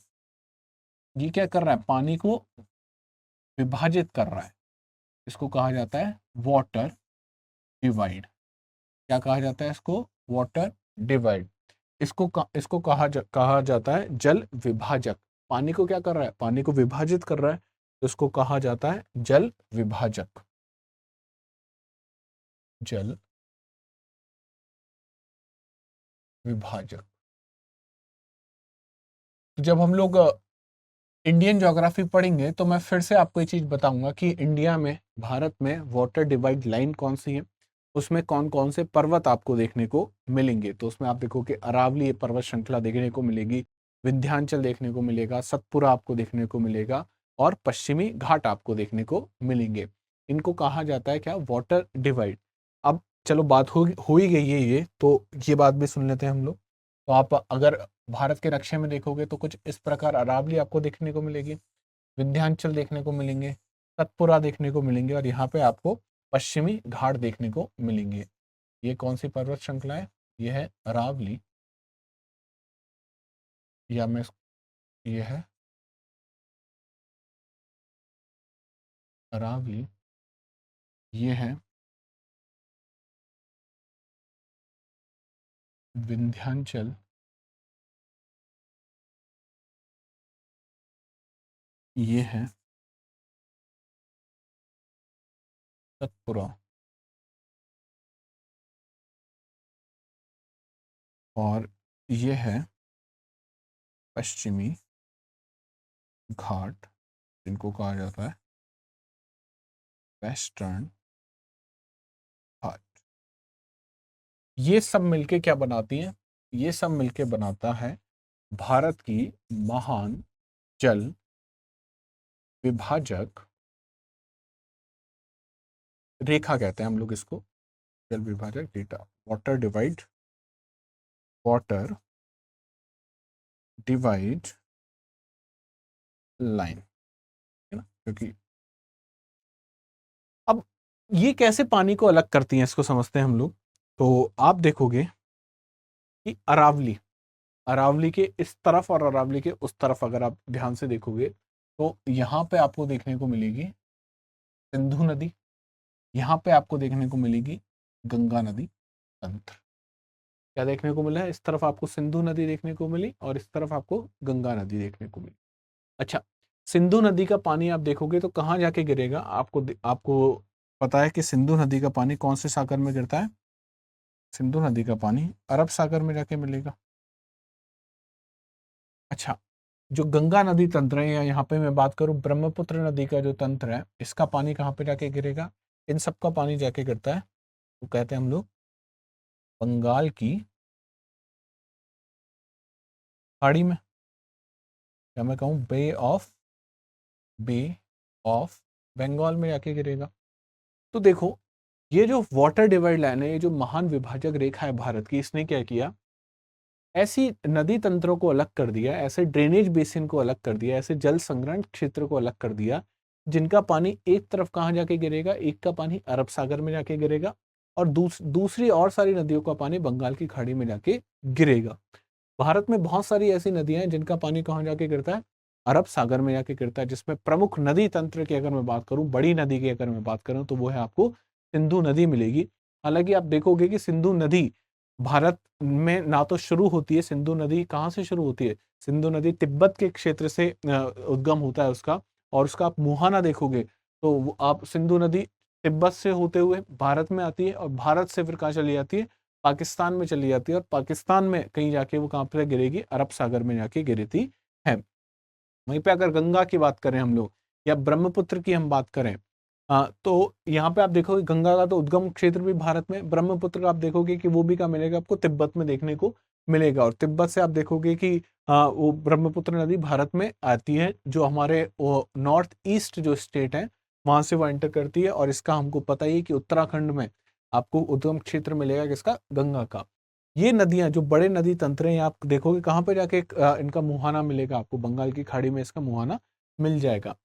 ये क्या कर रहा है, पानी को विभाजित कर रहा है। इसको कहा जाता है वाटर डिवाइड। क्या कहा जाता है इसको? Water divide. इसको कहा जाता है जल विभाजक। पानी को क्या कर रहा है? पानी को विभाजित कर रहा है, तो इसको कहा जाता है जल विभाजक। जल विभाजक। जब हम लोग इंडियन ज्योग्राफी पढ़ेंगे तो मैं फिर से आपको ये चीज बताऊंगा कि इंडिया में, भारत में वाटर डिवाइड लाइन कौन सी है, उसमें कौन कौन से पर्वत आपको देखने को मिलेंगे। तो उसमें आप देखो कि अरावली पर्वत श्रृंखला देखने को मिलेगी, विंध्याचल देखने को मिलेगा, सतपुरा आपको देखने को मिलेगा और पश्चिमी घाट आपको देखने को मिलेंगे। इनको कहा जाता है क्या? Water divide. अब चलो बात हो ही गई है ये, तो ये बात भी सुन लेते हैं हम लोग। तो आप अगर भारत के नक्शे में देखोगे तो कुछ इस प्रकार अरावली आपको देखने को मिलेगी, विंध्याचल देखने को मिलेंगे, सतपुरा देखने को मिलेंगे और यहाँ पे आपको पश्चिमी घाट देखने को मिलेंगे। ये कौन सी पर्वत श्रृंखला है? ये है अरावली, या मैं ये है अरावली, ये है विंध्याचल, ये है सतपुरा और ये है पश्चिमी घाट, जिनको कहा जाता है वेस्टर्न घाट। ये सब मिलके क्या बनाती हैं? ये सब मिलके बनाता है भारत की महान जल विभाजक रेखा, कहते हैं हम लोग इसको, जल विभाजक data, water divide, water divide line, है ना? क्योंकि अब ये कैसे पानी को अलग करती हैं, इसको समझते हैं हम लोग। तो आप देखोगे कि अरावली, अरावली के इस तरफ और अरावली के उस तरफ अगर आप ध्यान से देखोगे तो यहाँ पे आपको देखने को मिलेगी सिंधु नदी, यहाँ पे आपको देखने को मिलेगी गंगा नदी तंत्र। क्या देखने को मिला है? इस तरफ आपको सिंधु नदी देखने को मिली और इस तरफ आपको गंगा नदी देखने को मिली। अच्छा, सिंधु नदी का पानी आप देखोगे तो कहाँ जाके गिरेगा? आपको पता है कि सिंधु नदी का पानी कौन से सागर में गिरता है? सिंधु नदी का पानी अरब सागर में जाके मिलेगा। अच्छा, जो गंगा नदी तंत्र है, या यहाँ पे मैं बात करूं ब्रह्मपुत्र नदी का जो तंत्र है, इसका पानी कहाँ पे जाके गिरेगा? इन सब का पानी जाके गिरता है, तो कहते हैं हम लोग बंगाल की खाड़ी में, या मैं कहूँ बे ऑफ बंगाल में जाके गिरेगा। तो देखो, ये जो वाटर डिवाइड लाइन है, ये जो महान विभाजक रेखा है भारत की, इसने क्या किया? ऐसी नदी तंत्रों को अलग कर दिया, ऐसे ड्रेनेज बेसिन को अलग कर दिया, ऐसे जल संग्रहण क्षेत्र को अलग कर दिया, जिनका पानी एक तरफ कहाँ जाके गिरेगा? एक का पानी अरब सागर में जाके गिरेगा और दूसरी और सारी नदियों का पानी बंगाल की खाड़ी में जाके गिरेगा। भारत में बहुत सारी ऐसी नदियां हैं जिनका पानी कहाँ जाके गिरता है? अरब सागर में जाके गिरता है, जिसमें प्रमुख नदी तंत्र की अगर मैं बात करूं, बड़ी नदी की अगर मैं बात करूं, तो वो है आपको सिंधु नदी मिलेगी। हालांकि आप देखोगे कि सिंधु नदी भारत में ना तो शुरू होती है, सिंधु नदी कहाँ से शुरू होती है? सिंधु नदी तिब्बत के क्षेत्र से उद्गम होता है उसका, और उसका आप मुहाना देखोगे तो आप सिंधु नदी तिब्बत से होते हुए भारत में आती है और भारत से फिर कहाँ चली जाती है? पाकिस्तान में चली जाती है और पाकिस्तान में कहीं जाके वो कहाँ पर गिरेगी? अरब सागर में जाके गिरती है। वहीं पे अगर गंगा की बात करें हम लोग, या ब्रह्मपुत्र की हम बात करें, तो यहाँ पे आप देखोगे गंगा का तो उद्गम क्षेत्र भी भारत में, ब्रह्मपुत्र का आप देखोगे कि वो भी कहाँ मिलेगा आपको? तिब्बत में देखने को मिलेगा। और तिब्बत से आप देखोगे कि वो ब्रह्मपुत्र नदी भारत में आती है, जो हमारे वो नॉर्थ ईस्ट जो स्टेट है वहां से वो एंटर करती है। और इसका हमको पता ही है कि उत्तराखंड में आपको उद्गम क्षेत्र मिलेगा किसका, गंगा का। ये नदियां जो बड़े नदी तंत्र हैं, आप देखोगे कहाँ पे जाके इनका मुहाना मिलेगा आपको, बंगाल की खाड़ी में इसका मुहाना मिल जाएगा।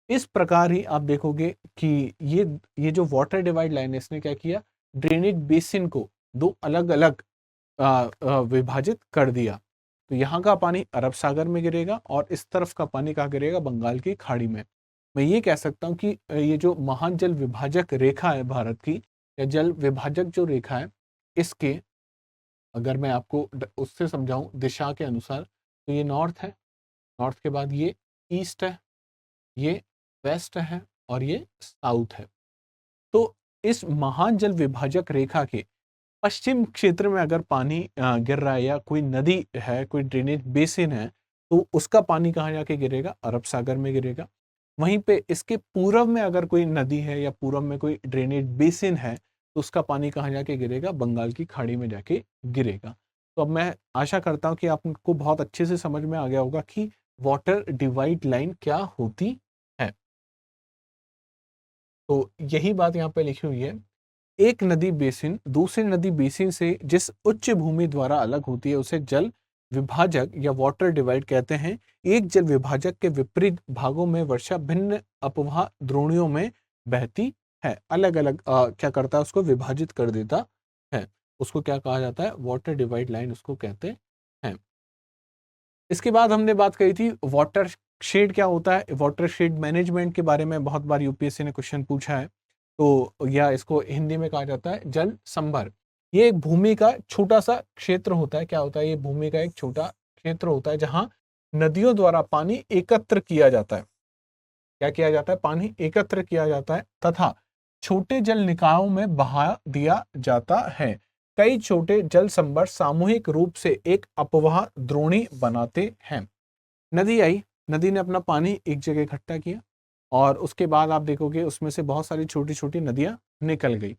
इस प्रकार ही आप देखोगे कि ये जो वाटर डिवाइड लाइन है, इसने क्या किया, ड्रेनेज बेसिन को दो अलग अलग विभाजित कर दिया। तो यहाँ का पानी अरब सागर में गिरेगा और इस तरफ का पानी कहाँ गिरेगा, बंगाल की खाड़ी में। मैं ये कह सकता हूँ कि ये जो महान जल विभाजक रेखा है भारत की, या जल विभाजक जो रेखा है, इसके अगर मैं आपको उससे समझाऊं दिशा के अनुसार, तो ये नॉर्थ है, नॉर्थ के बाद ये ईस्ट है, ये वेस्ट है और ये साउथ है। तो इस महान जल विभाजक रेखा के पश्चिम क्षेत्र में अगर पानी गिर रहा है, या कोई नदी है, कोई ड्रेनेज बेसिन है, तो उसका पानी कहाँ जाके गिरेगा, अरब सागर में गिरेगा। वहीं पे इसके पूर्व में अगर कोई नदी है या पूर्व में कोई ड्रेनेज बेसिन है, तो उसका पानी कहाँ जाके गिरेगा, बंगाल की खाड़ी में जाके गिरेगा। तो अब मैं आशा करता हूँ कि आपको बहुत अच्छे से समझ में आ गया होगा कि वाटर डिवाइड लाइन क्या होती है। तो यही बात यहाँ पे लिखी हुई है, एक नदी बेसिन दूसरे नदी बेसिन से जिस उच्च भूमि द्वारा अलग होती है उसे जल विभाजक या वाटर डिवाइड कहते हैं। एक जल विभाजक के विपरीत भागों में वर्षा भिन्न अपवाह द्रोणियों में बहती है। अलग अलग क्या करता है, उसको विभाजित कर देता है। उसको क्या कहा जाता है, वाटर डिवाइड लाइन उसको कहते हैं। इसके बाद हमने बात करी थी वाटर शेड क्या होता है। वाटर शेड मैनेजमेंट के बारे में बहुत बार यूपीएससी ने क्वेश्चन पूछा है, तो या इसको हिंदी में कहा जाता है जल संभर। ये एक भूमि का छोटा सा क्षेत्र होता है। क्या होता है, ये भूमि का एक छोटा क्षेत्र होता है जहां नदियों द्वारा पानी एकत्र किया जाता है। क्या किया जाता है, पानी एकत्र किया जाता है तथा छोटे जल निकायों में बहा दिया जाता है। कई छोटे जल संभर सामूहिक रूप से एक अपवाह द्रोणी बनाते हैं। नदी आई, नदी ने अपना पानी एक जगह इकट्ठा किया और उसके बाद आप देखोगे उसमें से बहुत सारी छोटी छोटी नदियां निकल गई।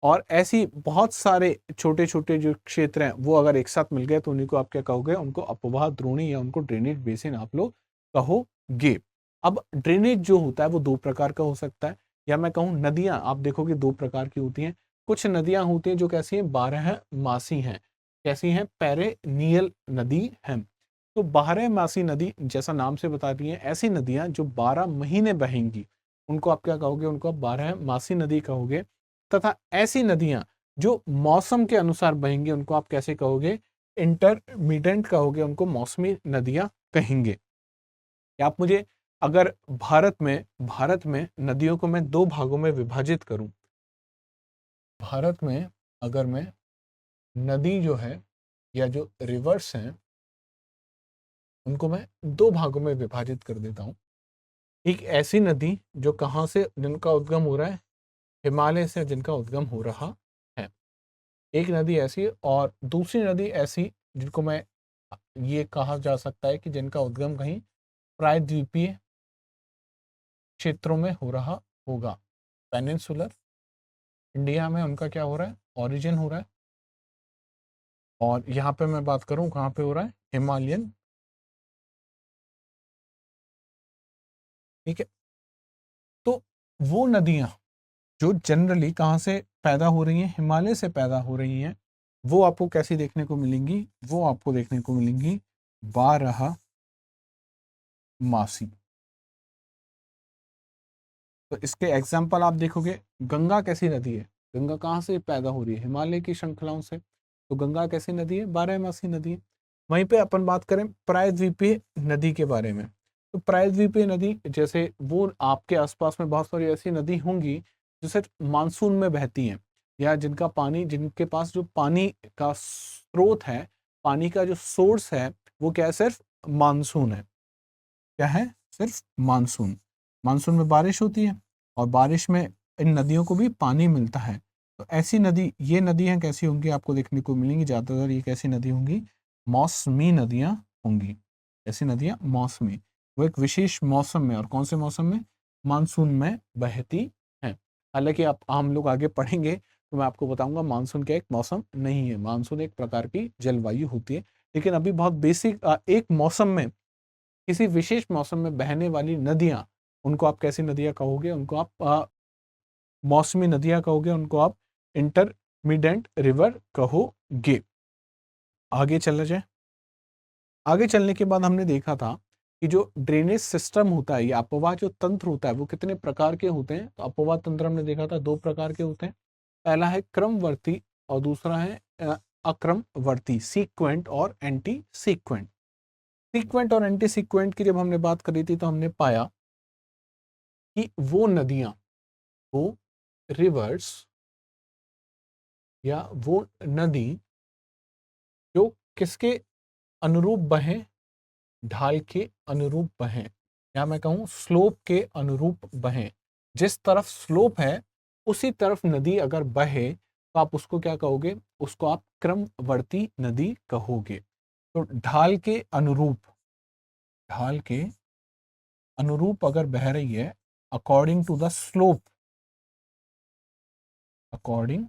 और ऐसी बहुत सारे छोटे छोटे जो क्षेत्र हैं वो अगर एक साथ मिल गए तो उन्हीं को आप क्या कहोगे, उनको अपवाह द्रोणी या उनको ड्रेनेज बेसिन आप लोग कहोगे। अब ड्रेनेज जो होता है वो दो प्रकार का हो सकता है, या मैं कहूँ नदियां आप देखोगे दो प्रकार की होती हैं। कुछ नदियां होती हैं जो कैसी हैं, 12 मासी हैं। कैसी हैं, पेरेनियल नदी हैं। तो 12 मासी नदी जैसा नाम से बताती है, ऐसी नदियां जो 12 महीने बहेंगी उनको आप क्या कहोगे, उनको आप 12 मासी नदी कहोगे। तथा ऐसी नदियां जो मौसम के अनुसार बहेंगी उनको आप कैसे कहोगे, इंटरमीडिएट कहोगे, उनको मौसमी नदियां कहेंगे। या आप मुझे अगर भारत में नदियों को मैं दो भागों में विभाजित करूं, भारत में अगर मैं नदी जो है या जो रिवर्स हैं उनको मैं दो भागों में विभाजित कर देता हूं। एक ऐसी नदी जो कहां से जिनका उद्गम हो रहा है, हिमालय से जिनका उद्गम हो रहा है, एक नदी ऐसी। और दूसरी नदी ऐसी जिनको मैं ये कहा जा सकता है कि जिनका उद्गम कहीं प्रायद्वीपीय क्षेत्रों में हो रहा होगा। पेनिनसुलर इंडिया में उनका क्या हो रहा है, ओरिजिन हो रहा है। और यहाँ पे मैं बात करूँ कहाँ पे हो रहा है, हिमालयन। ठीक है, तो वो नदियां जो जनरली कहाँ से पैदा हो रही हैं, हिमालय से पैदा हो रही हैं, वो आपको कैसी देखने को मिलेंगी, वो आपको देखने को मिलेंगी 12 मासी। तो इसके एग्जाम्पल आप देखोगे, गंगा कैसी नदी है, गंगा कहाँ से पैदा हो रही है, हिमालय की श्रृंखलाओं से। तो गंगा कैसी नदी है, 12 मासी नदी है। वहीं पे अपन बात करें प्रायद्वीपीय नदी के बारे में, तो प्रायद्वीपीय नदी जैसे वो आपके आसपास में बहुत सारी ऐसी नदी होंगी जो सिर्फ मानसून में बहती हैं, या जिनका पानी, जिनके पास जो पानी का स्रोत है, पानी का जो सोर्स है वो क्या है, सिर्फ मानसून है। क्या है, सिर्फ मानसून। मानसून में बारिश होती है और बारिश में इन नदियों को भी पानी मिलता है। तो ऐसी नदी, ये नदियां कैसी होंगी आपको देखने को मिलेंगी, ज़्यादातर ये कैसी नदी होंगी, मौसमी नदियां होंगी। ऐसी नदियां मौसमी, वो एक विशेष मौसम में, और कौन से मौसम में, मानसून में बहती हैं। हालांकि आप हम लोग आगे पढ़ेंगे तो मैं आपको बताऊंगा मानसून क्या एक मौसम नहीं है, मानसून एक प्रकार की जलवायु होती है। लेकिन अभी बहुत बेसिक एक मौसम में, किसी विशेष मौसम में बहने वाली नदियां, उनको आप कैसी नदियां कहोगे? उनको आप मौसमी नदियां कहोगे, उनको आप इंटरमीडिएट रिवर कहोगे। आगे चला जाए। आगे चलने के बाद हमने देखा था कि जो ड्रेनेज सिस्टम होता है, या अपवाह जो तंत्र होता है, वो कितने प्रकार के होते हैं। तो अपवाह तंत्र हमने देखा था 2 प्रकार के होते हैं। पहला है क्रमवर्ती और दूसरा है अक्रमवर्ती, सीक्वेंट और एंटी सीक्वेंट। सीक्वेंट और एंटी सीक्वेंट की जब हमने बात करी थी तो हमने पाया कि वो नदियां, वो रिवर्स या वो नदी जो किसके अनुरूप बहें, ढाल के अनुरूप बहें, या मैं कहूं स्लोप के अनुरूप बहें। जिस तरफ स्लोप है उसी तरफ नदी अगर बहे तो आप उसको क्या कहोगे? उसको आप क्रमवर्ती नदी कहोगे। तो ढाल के अनुरूप, ढाल के अनुरूप अगर बह रही है, according to the slope, according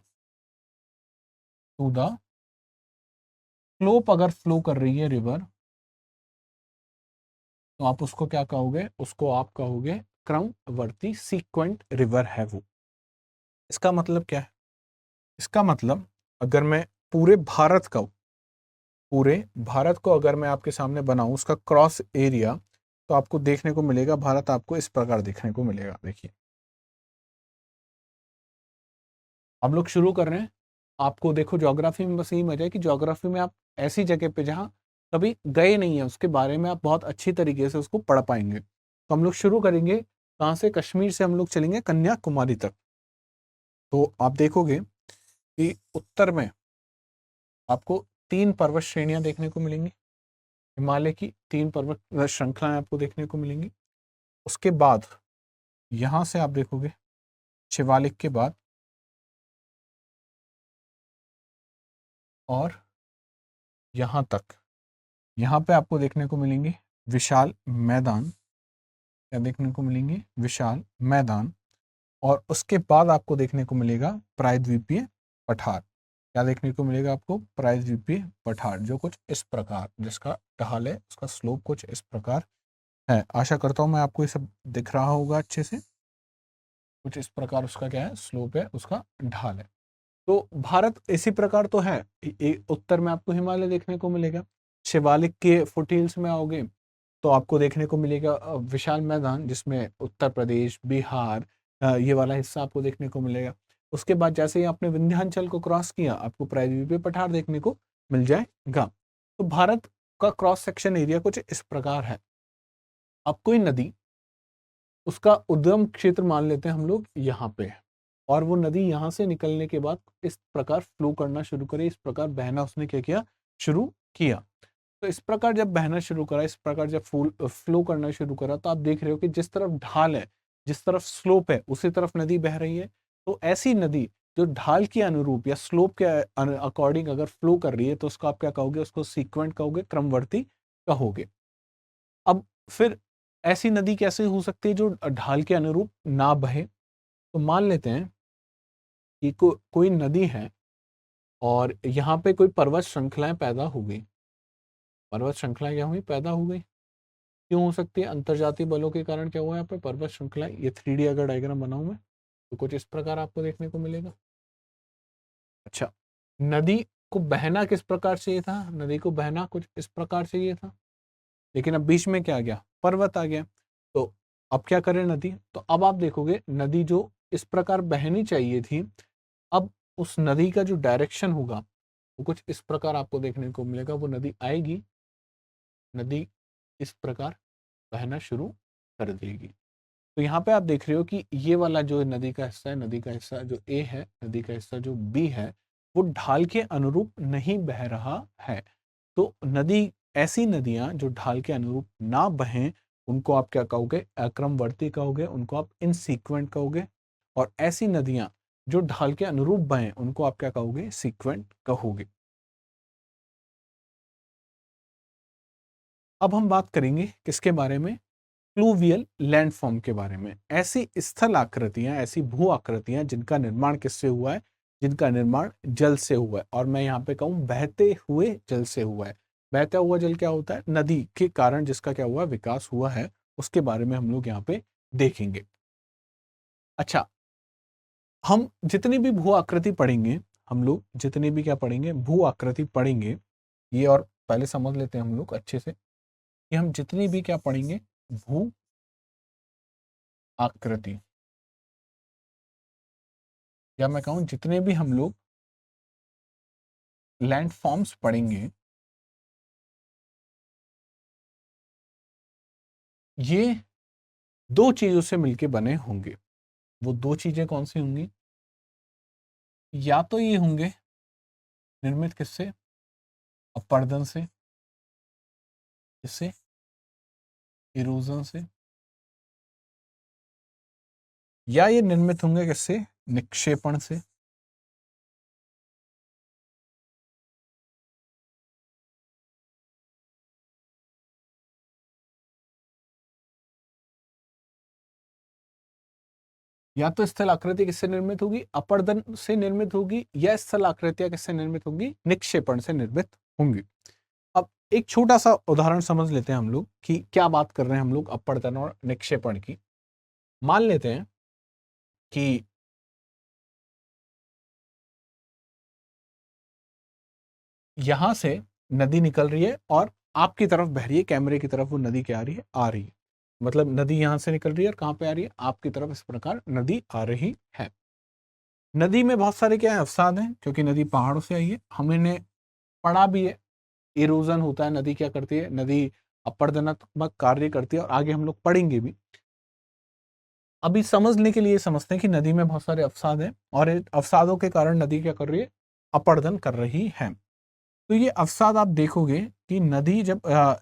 to the slope अगर फ्लो कर रही है रिवर, तो आप उसको क्या कहोगे? उसको आप कहोगे क्रमवर्ती, सीक्वेंट रिवर है वो। इसका मतलब क्या है? इसका मतलब अगर मैं पूरे भारत को अगर मैं आपके सामने बनाऊं, उसका क्रॉस एरिया, तो आपको देखने को मिलेगा, भारत आपको इस प्रकार देखने को मिलेगा। देखिए, हम लोग शुरू कर रहे हैं। आपको देखो ज्योग्राफी में बस यही मजा है कि ज्योग्राफी में आप ऐसी जगह पे जहां कभी गए नहीं है उसके बारे में आप बहुत अच्छी तरीके से उसको पढ़ पाएंगे। तो हम लोग शुरू करेंगे कहाँ से? कश्मीर से हम लोग चलेंगे कन्याकुमारी तक। तो आप देखोगे कि उत्तर में आपको 3 पर्वत श्रेणियां देखने को मिलेंगी, हिमालय की 3 पर्वत श्रृंखलाएं आपको देखने को मिलेंगी। उसके बाद यहां से आप देखोगे शिवालिक के बाद, और यहां तक, यहां पे आपको देखने को मिलेंगे विशाल मैदान। क्या देखने को मिलेंगे? विशाल मैदान। और उसके बाद आपको देखने को मिलेगा प्रायद्वीपीय पठार। क्या देखने को मिलेगा आपको? प्रायद्वीपीय पठार, जो कुछ इस प्रकार, जिसका ढाल है, उसका स्लोप कुछ इस प्रकार है। आशा करता हूं मैं आपको ये सब दिख रहा होगा अच्छे से। कुछ इस प्रकार उसका क्या है? स्लोप है, उसका ढाल है। तो भारत इसी प्रकार तो है। उत्तर में आपको हिमालय देखने को मिलेगा। शिवालिक के फुटहिल्स में आओगे तो आपको देखने को मिलेगा विशाल मैदान, जिसमें उत्तर प्रदेश, बिहार, ये वाला हिस्सा आपको देखने को मिलेगा। उसके बाद जैसे ही आपने विंध्याचल को क्रॉस किया, आपको प्रायद्वीपीय पठार देखने को मिल जाएगा। तो भारत का क्रॉस सेक्शन एरिया कुछ इस प्रकार है। अब कोई नदी, उसका उद्गम क्षेत्र मान लेते हैं हम लोग यहाँ पे, और वो नदी यहाँ से निकलने के बाद इस प्रकार फ्लो करना शुरू करे, इस प्रकार बहना उसने क्या किया? शुरू किया। तो इस प्रकार जब बहना शुरू करा, इस प्रकार जब फ्लो करना शुरू करा, तो आप देख रहे हो कि जिस तरफ ढाल है, जिस तरफ स्लोप है, उसी तरफ नदी बह रही है। तो ऐसी नदी जो ढाल के अनुरूप या स्लोप के अकॉर्डिंग अगर फ्लो कर रही है, तो उसको आप क्या कहोगे? उसको सीक्वेंट कहोगे, क्रमवर्ती कहोगे। अब फिर ऐसी नदी कैसे हो सकती है जो ढाल के अनुरूप ना बहे? तो मान लेते हैं कि कोई नदी है और यहाँ पे कोई पर्वत श्रृंखलाएं पैदा हो गई। पर्वत श्रृंखलाएं क्या हुई? पैदा हो गई। क्यों हो सकती है? अंतर्जातीय बलों के कारण क्या हुआ? यहाँ पे पर्वत श्रृंखलाएं, ये 3D अगर डायग्राम बनाऊं मैं, तो कुछ इस प्रकार आपको देखने को मिलेगा। अच्छा, नदी को बहना किस प्रकार चाहिए था? नदी को बहना कुछ इस प्रकार चाहिए था, लेकिन अब बीच में क्या आ गया? पर्वत आ गया। तो अब क्या करे नदी? तो अब आप देखोगे नदी जो इस प्रकार बहनी चाहिए थी, अब उस नदी का जो डायरेक्शन होगा वो कुछ इस प्रकार आपको देखने को मिलेगा। वो नदी आएगी, नदी इस प्रकार बहना शुरू कर देगी। तो यहाँ पे आप देख रहे हो कि ये वाला जो नदी का हिस्सा है, नदी का हिस्सा जो ए है, नदी का हिस्सा जो बी है, वो ढाल के अनुरूप नहीं बह रहा है। तो नदी, ऐसी नदियां जो ढाल के अनुरूप ना बहें, उनको आप क्या कहोगे? अक्रमवर्ती कहोगे, उनको आप इनसीक्वेंट कहोगे। और ऐसी नदियां जो ढाल के अनुरूप बहें, उनको आप क्या कहोगे? सीक्वेंट कहोगे। अब हम बात करेंगे किसके बारे में? फ्लूवियल लैंडफॉर्म के बारे में। ऐसी स्थल आकृतियां, ऐसी भू आकृतियां जिनका निर्माण किससे हुआ है? जिनका निर्माण जल से हुआ है, और मैं यहाँ पे कहूँ बहते हुए जल से हुआ है। बहता हुआ जल क्या होता है? नदी के कारण जिसका क्या हुआ, विकास हुआ है, उसके बारे में हम लोग यहाँ पे देखेंगे। अच्छा, हम जितनी भी भू आकृति पढ़ेंगे, हम लोग जितनी भी क्या पढ़ेंगे, भू आकृति पढ़ेंगे, ये और पहले समझ लेते हैं हम लोग अच्छे से कि हम जितनी भी क्या पढ़ेंगे, भू आकृति, या मैं कहूँ जितने भी हम लोग लैंड फॉर्म्स पढ़ेंगे, ये दो चीजों से मिलके बने होंगे। वो दो चीजें कौन सी होंगी? या तो ये होंगे निर्मित किससे? अपरदन से, किससे? इरोजन से। या ये निर्मित होंगे किससे? निक्षेपण से। या तो स्थल आकृति किससे निर्मित होगी? अपरदन से निर्मित होगी, या स्थल आकृतियां किससे निर्मित होंगी? निक्षेपण से निर्मित होंगी। अब एक छोटा सा उदाहरण समझ लेते हैं हम लोग कि क्या बात कर रहे हैं हम लोग अपरदन और निक्षेपण की। मान लेते हैं कि यहां से नदी निकल रही है और आपकी तरफ बह रही है, कैमरे की तरफ वो नदी क्या आ रही है? आ रही है। मतलब नदी यहां से निकल रही है और कहां पे आ रही है? आपकी तरफ इस प्रकार नदी आ रही है। नदी में बहुत सारे क्या है? अवसाद हैं, क्योंकि नदी पहाड़ों से आई है। हमने पढ़ा भी है, इरोजन होता है, नदी क्या करती है? नदी अपरदनात्मक कार्य करती है, और आगे हम लोग पढ़ेंगे भी। अभी समझने के लिए समझते हैं कि नदी में बहुत सारे अवसाद हैं, और इन अवसादों के कारण नदी क्या कर रही है? अपरदन कर रही है। तो ये अवसाद आप देखोगे कि नदी जब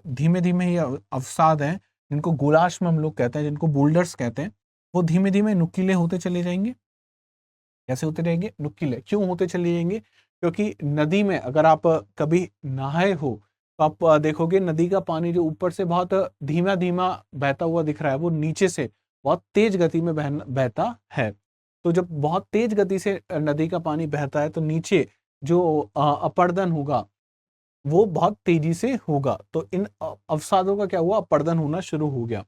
धीमे धीमे ये अवसाद हैं, जिनको गोलाश्म हम लोग कहते हैं, जिनको बोल्डर्स कहते हैं, वो धीमे धीमे नुकीले होते चले जाएंगे। कैसे होते रहेंगे? नुकीले। क्यों होते चले जाएंगे? क्योंकि नदी में अगर आप कभी नहाए हो तो आप देखोगे नदी का पानी जो ऊपर से बहुत धीमा धीमा बहता हुआ दिख रहा है, वो नीचे से बहुत तेज गति में बहता है। तो जब बहुत तेज गति से नदी का पानी बहता है तो नीचे जो अपरदन होगा वो बहुत तेजी से होगा। तो इन अवसादों का क्या हुआ? अपरदन होना शुरू हो गया।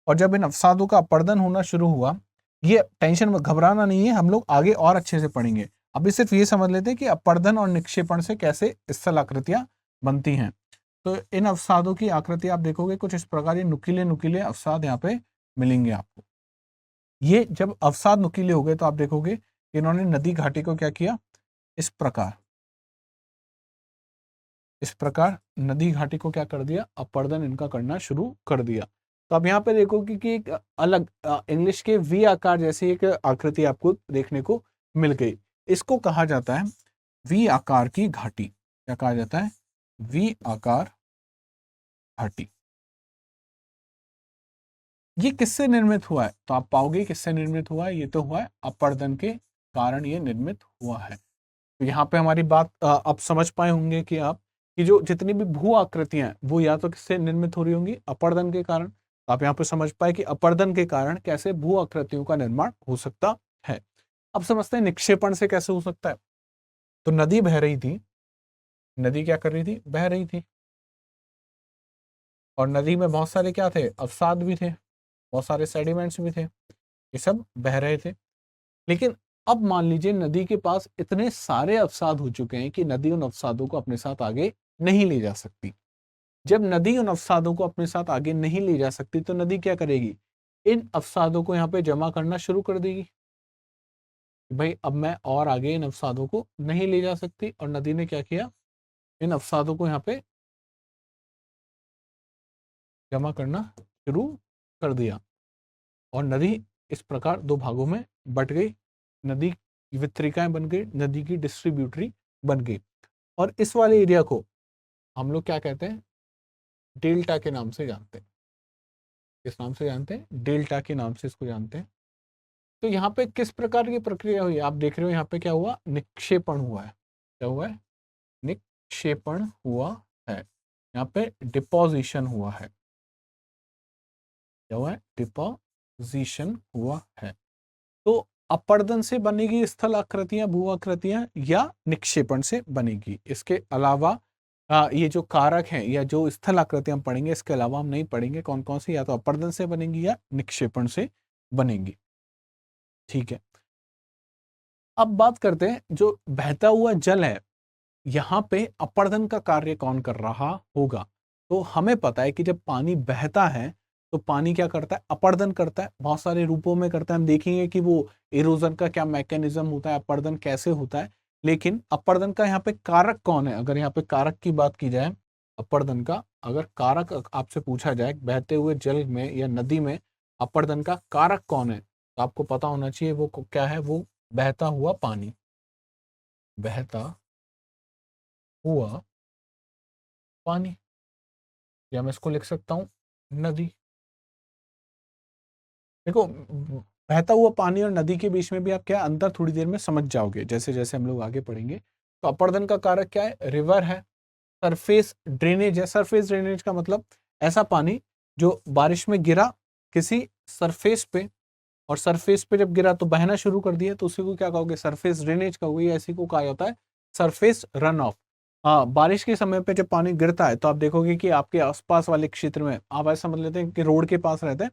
और जब इन अवसादों का अपरदन होना शुरू हुआ, ये टेंशन में घबराना नहीं है, हम लोग आगे और अच्छे से पढ़ेंगे। अभी सिर्फ ये समझ लेते हैं कि अपरदन और निक्षेपण से कैसे स्थल आकृतियां बनती हैं। तो इन अवसादों की आकृति आप देखोगे कुछ इस प्रकार, ये नुकीले नुकीले अवसाद यहाँ पे मिलेंगे आपको। ये जब अवसाद नुकीले हो गए तो आप देखोगे कि इन्होंने नदी घाटी को क्या किया? इस प्रकार, इस प्रकार नदी घाटी को क्या कर दिया? अपरदन इनका करना शुरू कर दिया। तो अब यहाँ पे देखो कि एक अलग इंग्लिश के वी आकार जैसी एक आकृति आपको देखने को मिल गई। इसको कहा जाता है वी आकार की घाटी। क्या कहा जाता है? वी आकार घाटी। ये किससे निर्मित हुआ है? तो आप पाओगे किससे निर्मित हुआ है? ये तो हुआ है अपरदन के कारण ये निर्मित हुआ है। तो यहाँ पे हमारी बात आप समझ पाए होंगे कि आप कि जो जितनी भी भू आकृतियां हैं वो या तो किससे निर्मित हो रही होंगी? अपरदन के कारण। तो आप यहाँ पे समझ पाए कि अपरदन के कारण कैसे भू आकृतियों का निर्माण हो सकता है। अब समझते हैं निक्षेपण से कैसे हो सकता है। तो नदी बह रही थी, नदी क्या कर रही थी? बह रही थी, और नदी में बहुत सारे क्या थे? अवसाद भी थे, बहुत सारे सेडिमेंट्स भी थे, ये सब बह रहे थे। लेकिन अब मान लीजिए नदी के पास इतने सारे अवसाद हो चुके हैं कि नदी उन अवसादों को अपने साथ आगे नहीं ले जा सकती। जब नदी उन अवसादों को अपने साथ आगे नहीं ले जा सकती तो नदी क्या करेगी? इन अवसादों को यहाँ पे जमा करना शुरू कर देगी। भाई अब मैं और आगे इन अवसादों को नहीं ले जा सकती, और नदी ने क्या किया? इन अवसादों को यहाँ पे जमा करना शुरू कर दिया, और नदी इस प्रकार दो भागों में बट गई। नदी की वितरिकाएं बन गई, नदी की डिस्ट्रीब्यूटरी बन गई। और इस वाले एरिया को हम लोग क्या कहते हैं? डेल्टा के नाम से जानते हैं। किस नाम से जानते हैं? डेल्टा के नाम से इसको जानते हैं। तो यहाँ पे किस प्रकार की प्रक्रिया हुई? आप देख रहे हो यहाँ पे क्या हुआ? निक्षेपण हुआ है। क्या हुआ है? निक्षेपण हुआ है। यहाँ पे डिपोजिशन हुआ है। क्या हुआ है? डिपोजिशन हुआ है। तो अपर्दन से बनेगी स्थल आकृतियां, भू आकृतियां, या निक्षेपण से बनेगी। इसके अलावा ये जो कारक हैं या जो स्थल आकृतियां हम पढ़ेंगे, इसके अलावा हम नहीं पढ़ेंगे कौन कौन सी, या तो अपर्दन से बनेगी या निक्षेपण से बनेगी। ठीक है, अब बात करते हैं जो बहता हुआ जल है, यहाँ पे अपर्दन का कार्य कौन कर रहा होगा। तो हमें पता है कि जब पानी बहता है तो पानी क्या करता है, अपर्दन करता है, बहुत सारे रूपों में करता है। हम देखेंगे कि वो इरोजन का क्या मैकेनिज्म होता है, अपर्दन कैसे होता है। लेकिन अपर्दन का यहाँ पे कारक कौन है, अगर यहाँ पे कारक की बात की जाए, अपर्दन का अगर कारक आपसे पूछा जाए बहते हुए जल में या नदी में अपर्दन का कारक कौन है, तो आपको पता होना चाहिए वो क्या है, वो बहता हुआ पानी, बहता हुआ पानी, या मैं इसको लिख सकता हूं नदी। देखो, बहता हुआ पानी और नदी के बीच में भी आप क्या अंतर थोड़ी देर में समझ जाओगे जैसे जैसे हम लोग आगे पढ़ेंगे। तो अपर्दन का कारक क्या है, रिवर है, सरफेस ड्रेनेज है। सरफेस ड्रेनेज का मतलब ऐसा पानी जो बारिश में गिरा किसी सरफेस पे, और सरफेस पे जब गिरा तो बहना शुरू कर दिया, तो उसी को क्या कहोगे, सरफेस ड्रेनेज कहोगे। ऐसी को कहा जाता है सरफेस रन ऑफ। हाँ, बारिश के समय पे जब पानी गिरता है तो आप देखोगे कि आपके आसपास वाले क्षेत्र में, आप ऐसा समझ लेते हैं कि रोड के पास रहते हैं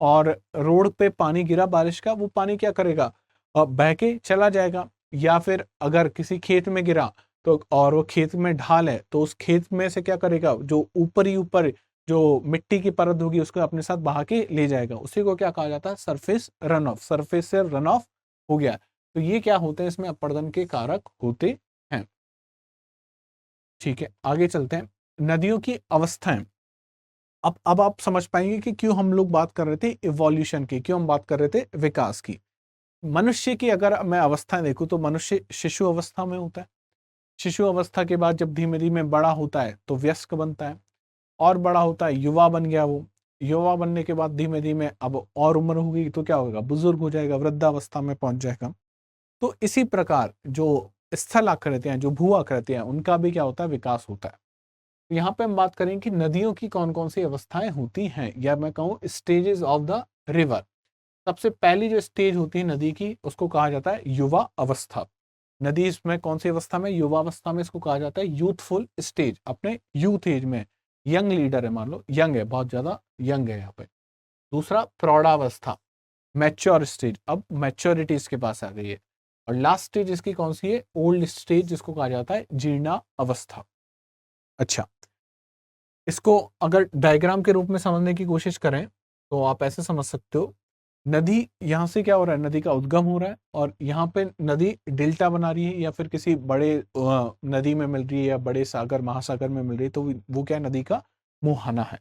और रोड पे पानी गिरा बारिश का, वो पानी क्या करेगा, बह के चला जाएगा। या फिर अगर किसी खेत में गिरा तो, और वो खेत में ढाल है, तो उस खेत में से क्या करेगा, जो ऊपर ही ऊपर जो मिट्टी की परत होगी उसको अपने साथ बहा के ले जाएगा। उसी को क्या कहा जाता है, सरफेस रन ऑफ। सरफेस से रन ऑफ हो गया। तो ये क्या होते हैं, इसमें अपर्दन के कारक होते हैं। ठीक है, आगे चलते हैं, नदियों की अवस्थाएं। अब आप समझ पाएंगे कि क्यों हम लोग बात कर रहे थे इवोल्यूशन की, क्यों हम बात कर रहे थे विकास की। मनुष्य की अगर मैं अवस्थाएं देखूं तो मनुष्य शिशु अवस्था में होता है। शिशु अवस्था के बाद जब धीमे धीमे बड़ा होता है तो वयस्क बनता है, और बड़ा होता है, युवा बन गया वो। युवा बनने के बाद धीमे धीमे अब और उम्र होगी तो क्या होगा, बुजुर्ग हो जाएगा, वृद्धावस्था में पहुंच जाएगा। तो इसी प्रकार जो स्थल आकृतियां, जो भू आकृतियां, उनका भी क्या होता है, विकास होता है। तो यहाँ पे हम बात करें कि नदियों की कौन कौन सी अवस्थाएं होती हैं, या मैं कहूँ स्टेजेस ऑफ द रिवर। सबसे पहली जो स्टेज होती है नदी की, उसको कहा जाता है युवा अवस्था। नदी इसमें कौन सी अवस्था में, युवा अवस्था में। इसको कहा जाता है यूथफुल स्टेज, अपने यूथ एज में, यंग लीडर है, मान लो यंग है, बहुत ज्यादा यंग है यहाँ पे। दूसरा प्रौढ़ावस्था, मैच्योर स्टेज, अब मैच्योरिटी इसके पास आ गई है। और लास्ट स्टेज इसकी कौन सी है, ओल्ड स्टेज, जिसको कहा जाता है जीर्णा अवस्था। अच्छा, इसको अगर डायग्राम के रूप में समझने की कोशिश करें तो आप ऐसे समझ सकते हो, नदी यहाँ से क्या हो रहा है, नदी का उद्गम हो रहा है, और यहाँ पे नदी डेल्टा बना रही है, या फिर किसी बड़े नदी में मिल रही है, या बड़े सागर महासागर में मिल रही है, तो वो क्या है, नदी का मुहाना है।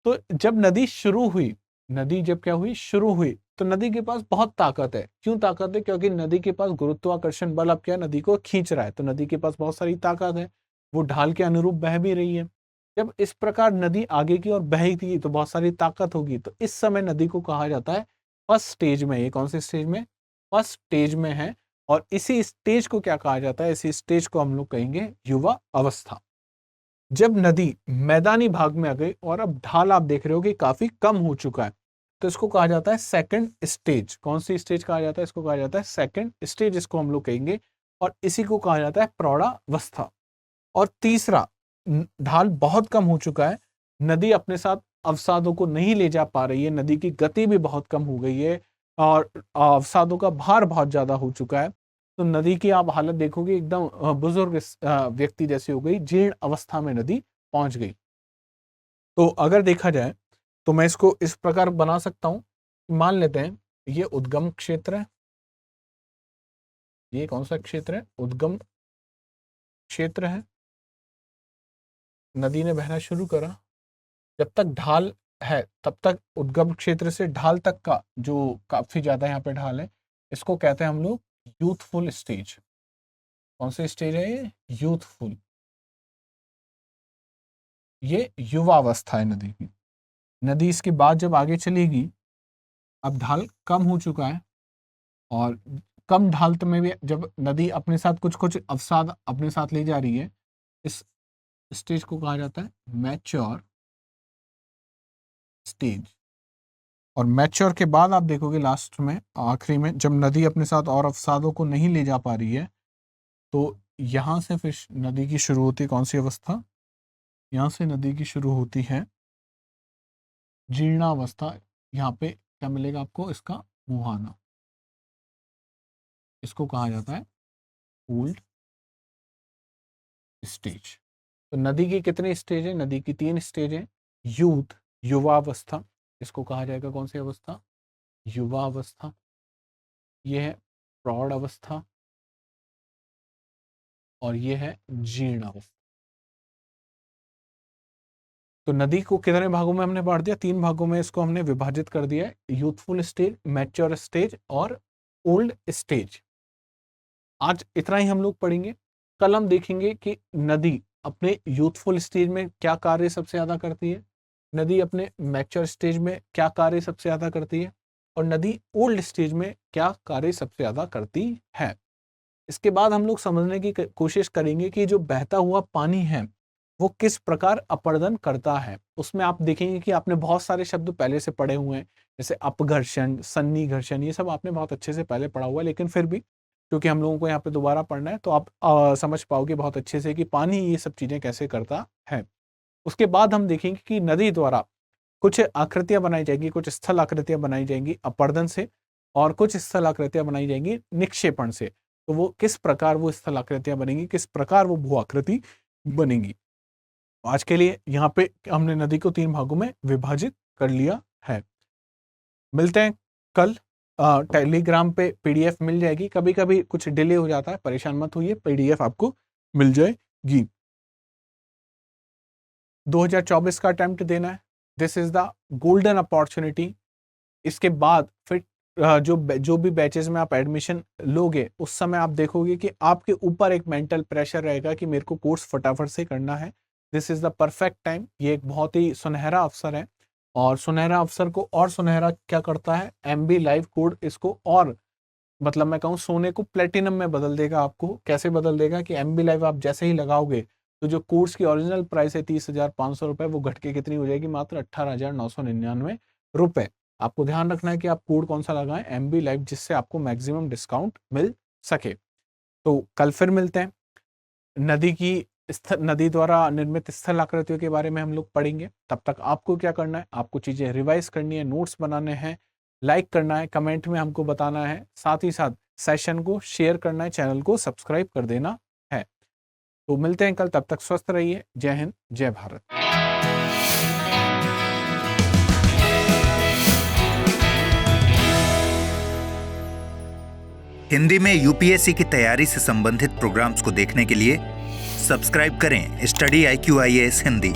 तो जब नदी शुरू हुई, नदी जब क्या हुई, शुरू हुई, तो नदी के पास बहुत ताकत है। क्यों ताकत है, क्योंकि नदी के पास गुरुत्वाकर्षण बल अब क्या नदी को खींच रहा है, तो नदी के पास बहुत सारी ताकत है, वो ढाल के अनुरूप बह भी रही है। जब इस प्रकार नदी आगे की ओर बहेगी तो बहुत सारी ताकत होगी, तो इस समय नदी को कहा जाता है फर्स्ट स्टेज में। ये कौन से स्टेज में, फर्स्ट स्टेज में है। और इसी स्टेज को क्या कहा जाता है, इसी स्टेज को हम लोग कहेंगे युवा अवस्था। जब नदी मैदानी भाग में आ गई और अब ढाल आप देख रहे हो कि काफी कम हो चुका है, तो इसको कहा जाता है सेकंड स्टेज। कौन सी स्टेज कहा जाता है, इसको कहा जाता है सेकंड स्टेज, इसको हम लोग कहेंगे। और इसी को कहा जाता है प्रौढ़ावस्था। और तीसरा, ढाल बहुत कम हो चुका है, नदी अपने साथ अवसादों को नहीं ले जा पा रही है, नदी की गति भी बहुत कम हो गई है, और अवसादों का भार बहुत ज्यादा हो चुका है। तो नदी की आप हालत देखोगे एकदम बुजुर्ग व्यक्ति जैसी हो गई, जीर्ण अवस्था में नदी पहुंच गई। तो अगर देखा जाए तो मैं इसको इस प्रकार बना सकता हूं, मान लेते हैं ये उद्गम क्षेत्र है। ये कौन सा क्षेत्र है, उद्गम क्षेत्र है। नदी ने बहना शुरू करा, जब तक ढाल है तब तक उद्गम क्षेत्र से ढाल तक का जो काफी ज्यादा यहाँ पे ढाल है, इसको कहते हैं हम लोग यूथफुल स्टेज। कौन सी स्टेज है ये, यूथफुल। ये युवा अवस्था है नदी की। नदी इसके बाद जब आगे चलेगी, अब ढाल कम हो चुका है, और कम ढाल में भी जब नदी अपने साथ कुछ कुछ अवसाद अपने साथ ले जा रही है, इस स्टेज को कहा जाता है मैच्योर स्टेज। और मैच्योर के बाद आप देखोगे लास्ट में आखिरी में जब नदी अपने साथ और अवसादों को नहीं ले जा पा रही है, तो यहाँ से फिर नदी की शुरू होती है कौन सी अवस्था? यहाँ से नदी की शुरू होती है जीर्णावस्था। यहाँ पे क्या मिलेगा आपको? इसका मुहाना, इसको कहा जाता है ओल्ड स्टेज। तो नदी की कितनी स्टेज है? नदी की 3 स्टेज है। यूथ, युवावस्था, इसको कहा जाएगा कौन सी अवस्था? युवा अवस्था। यह है प्रौढ़ अवस्था और यह है जीर्ण अवस्था। तो नदी को कितने भागों में हमने बांट दिया? 3 भागों में इसको हमने विभाजित कर दिया है, यूथफुल स्टेज, मैच्योर स्टेज और ओल्ड स्टेज। आज इतना ही हम लोग पढ़ेंगे। कल हम देखेंगे कि नदी अपने यूथफुल स्टेज में क्या कार्य सबसे ज्यादा करती है, नदी अपने मैच्योर स्टेज में क्या कार्य सबसे ज्यादा करती है, और नदी ओल्ड स्टेज में क्या कार्य सबसे ज्यादा करती है। इसके बाद हम लोग समझने की कोशिश करेंगे कि जो बहता हुआ पानी है वो किस प्रकार अपरदन करता है। उसमें आप देखेंगे कि आपने बहुत सारे शब्द पहले से पढ़े हुए हैं, जैसे अपघर्षण, सन्निघर्षण, ये सब आपने बहुत अच्छे से पहले पढ़ा हुआ है, लेकिन फिर भी क्योंकि हम लोगों को यहाँ पे दोबारा पढ़ना है तो आप समझ पाओगे बहुत अच्छे से कि पानी ये सब चीजें कैसे करता है। उसके बाद हम देखेंगे कि नदी द्वारा कुछ आकृतियां बनाई जाएंगी, कुछ स्थल आकृतियां बनाई जाएंगी अपरदन से, और कुछ स्थल आकृतियां बनाई जाएंगी निक्षेपण से। तो वो किस प्रकार वो स्थल आकृतियां बनेंगी, किस प्रकार वो भू आकृति बनेंगी। आज के लिए यहाँ पे हमने नदी को 3 भागों में विभाजित कर लिया है। मिलते हैं कल। टेलीग्राम पे पीडीएफ मिल जाएगी, कभी कभी कुछ डिले हो जाता है, परेशान मत होइए, पीडीएफ आपको मिल जाएगी। 2024 का अटेम्प्ट देना है, this is the golden opportunity. इसके बाद फिर जो भी बैचेस में आप एडमिशन लोगे उस समय आप देखोगे कि आपके ऊपर एक मेंटल प्रेशर रहेगा कि मेरे को कोर्स फटाफट से करना है। This is the perfect time. ये एक बहुत ही सुनहरा अवसर है, और सुनहरा अवसर को और सुनहरा क्या करता है? MB लाइव कोड इसको और मतलब मैं कहूँ सोने को प्लेटिनम में बदल देगा। आपको कैसे बदल देगा कि MB लाइव आप जैसे ही लगाओगे तो जो कोर्स की ओरिजिनल प्राइस है 30,500 रुपए, वो घट के कितनी हो जाएगी? मात्र 18,999 रुपए। आपको ध्यान रखना है कि आप कोड कौन सा लगाएं, MB लाइव, जिससे आपको मैक्सिमम डिस्काउंट मिल सके। तो कल फिर मिलते हैं। नदी द्वारा निर्मित स्थल आकृतियों के बारे में हम लोग पढ़ेंगे। तब तक आपको क्या करना है? आपको चीजें रिवाइज करनी है, नोट्स बनाने हैं, लाइक करना है, कमेंट में हमको बताना है, साथ ही साथ सेशन को शेयर करना है, चैनल को सब्सक्राइब कर देना है। तो मिलते हैं कल, तब तक स्वस्थ रहिए। जय हिंद, जय भारत। हिंदी में यूपीएससी की तैयारी से संबंधित प्रोग्राम्स को देखने के लिए सब्सक्राइब करें स्टडी IQ IAS हिंदी।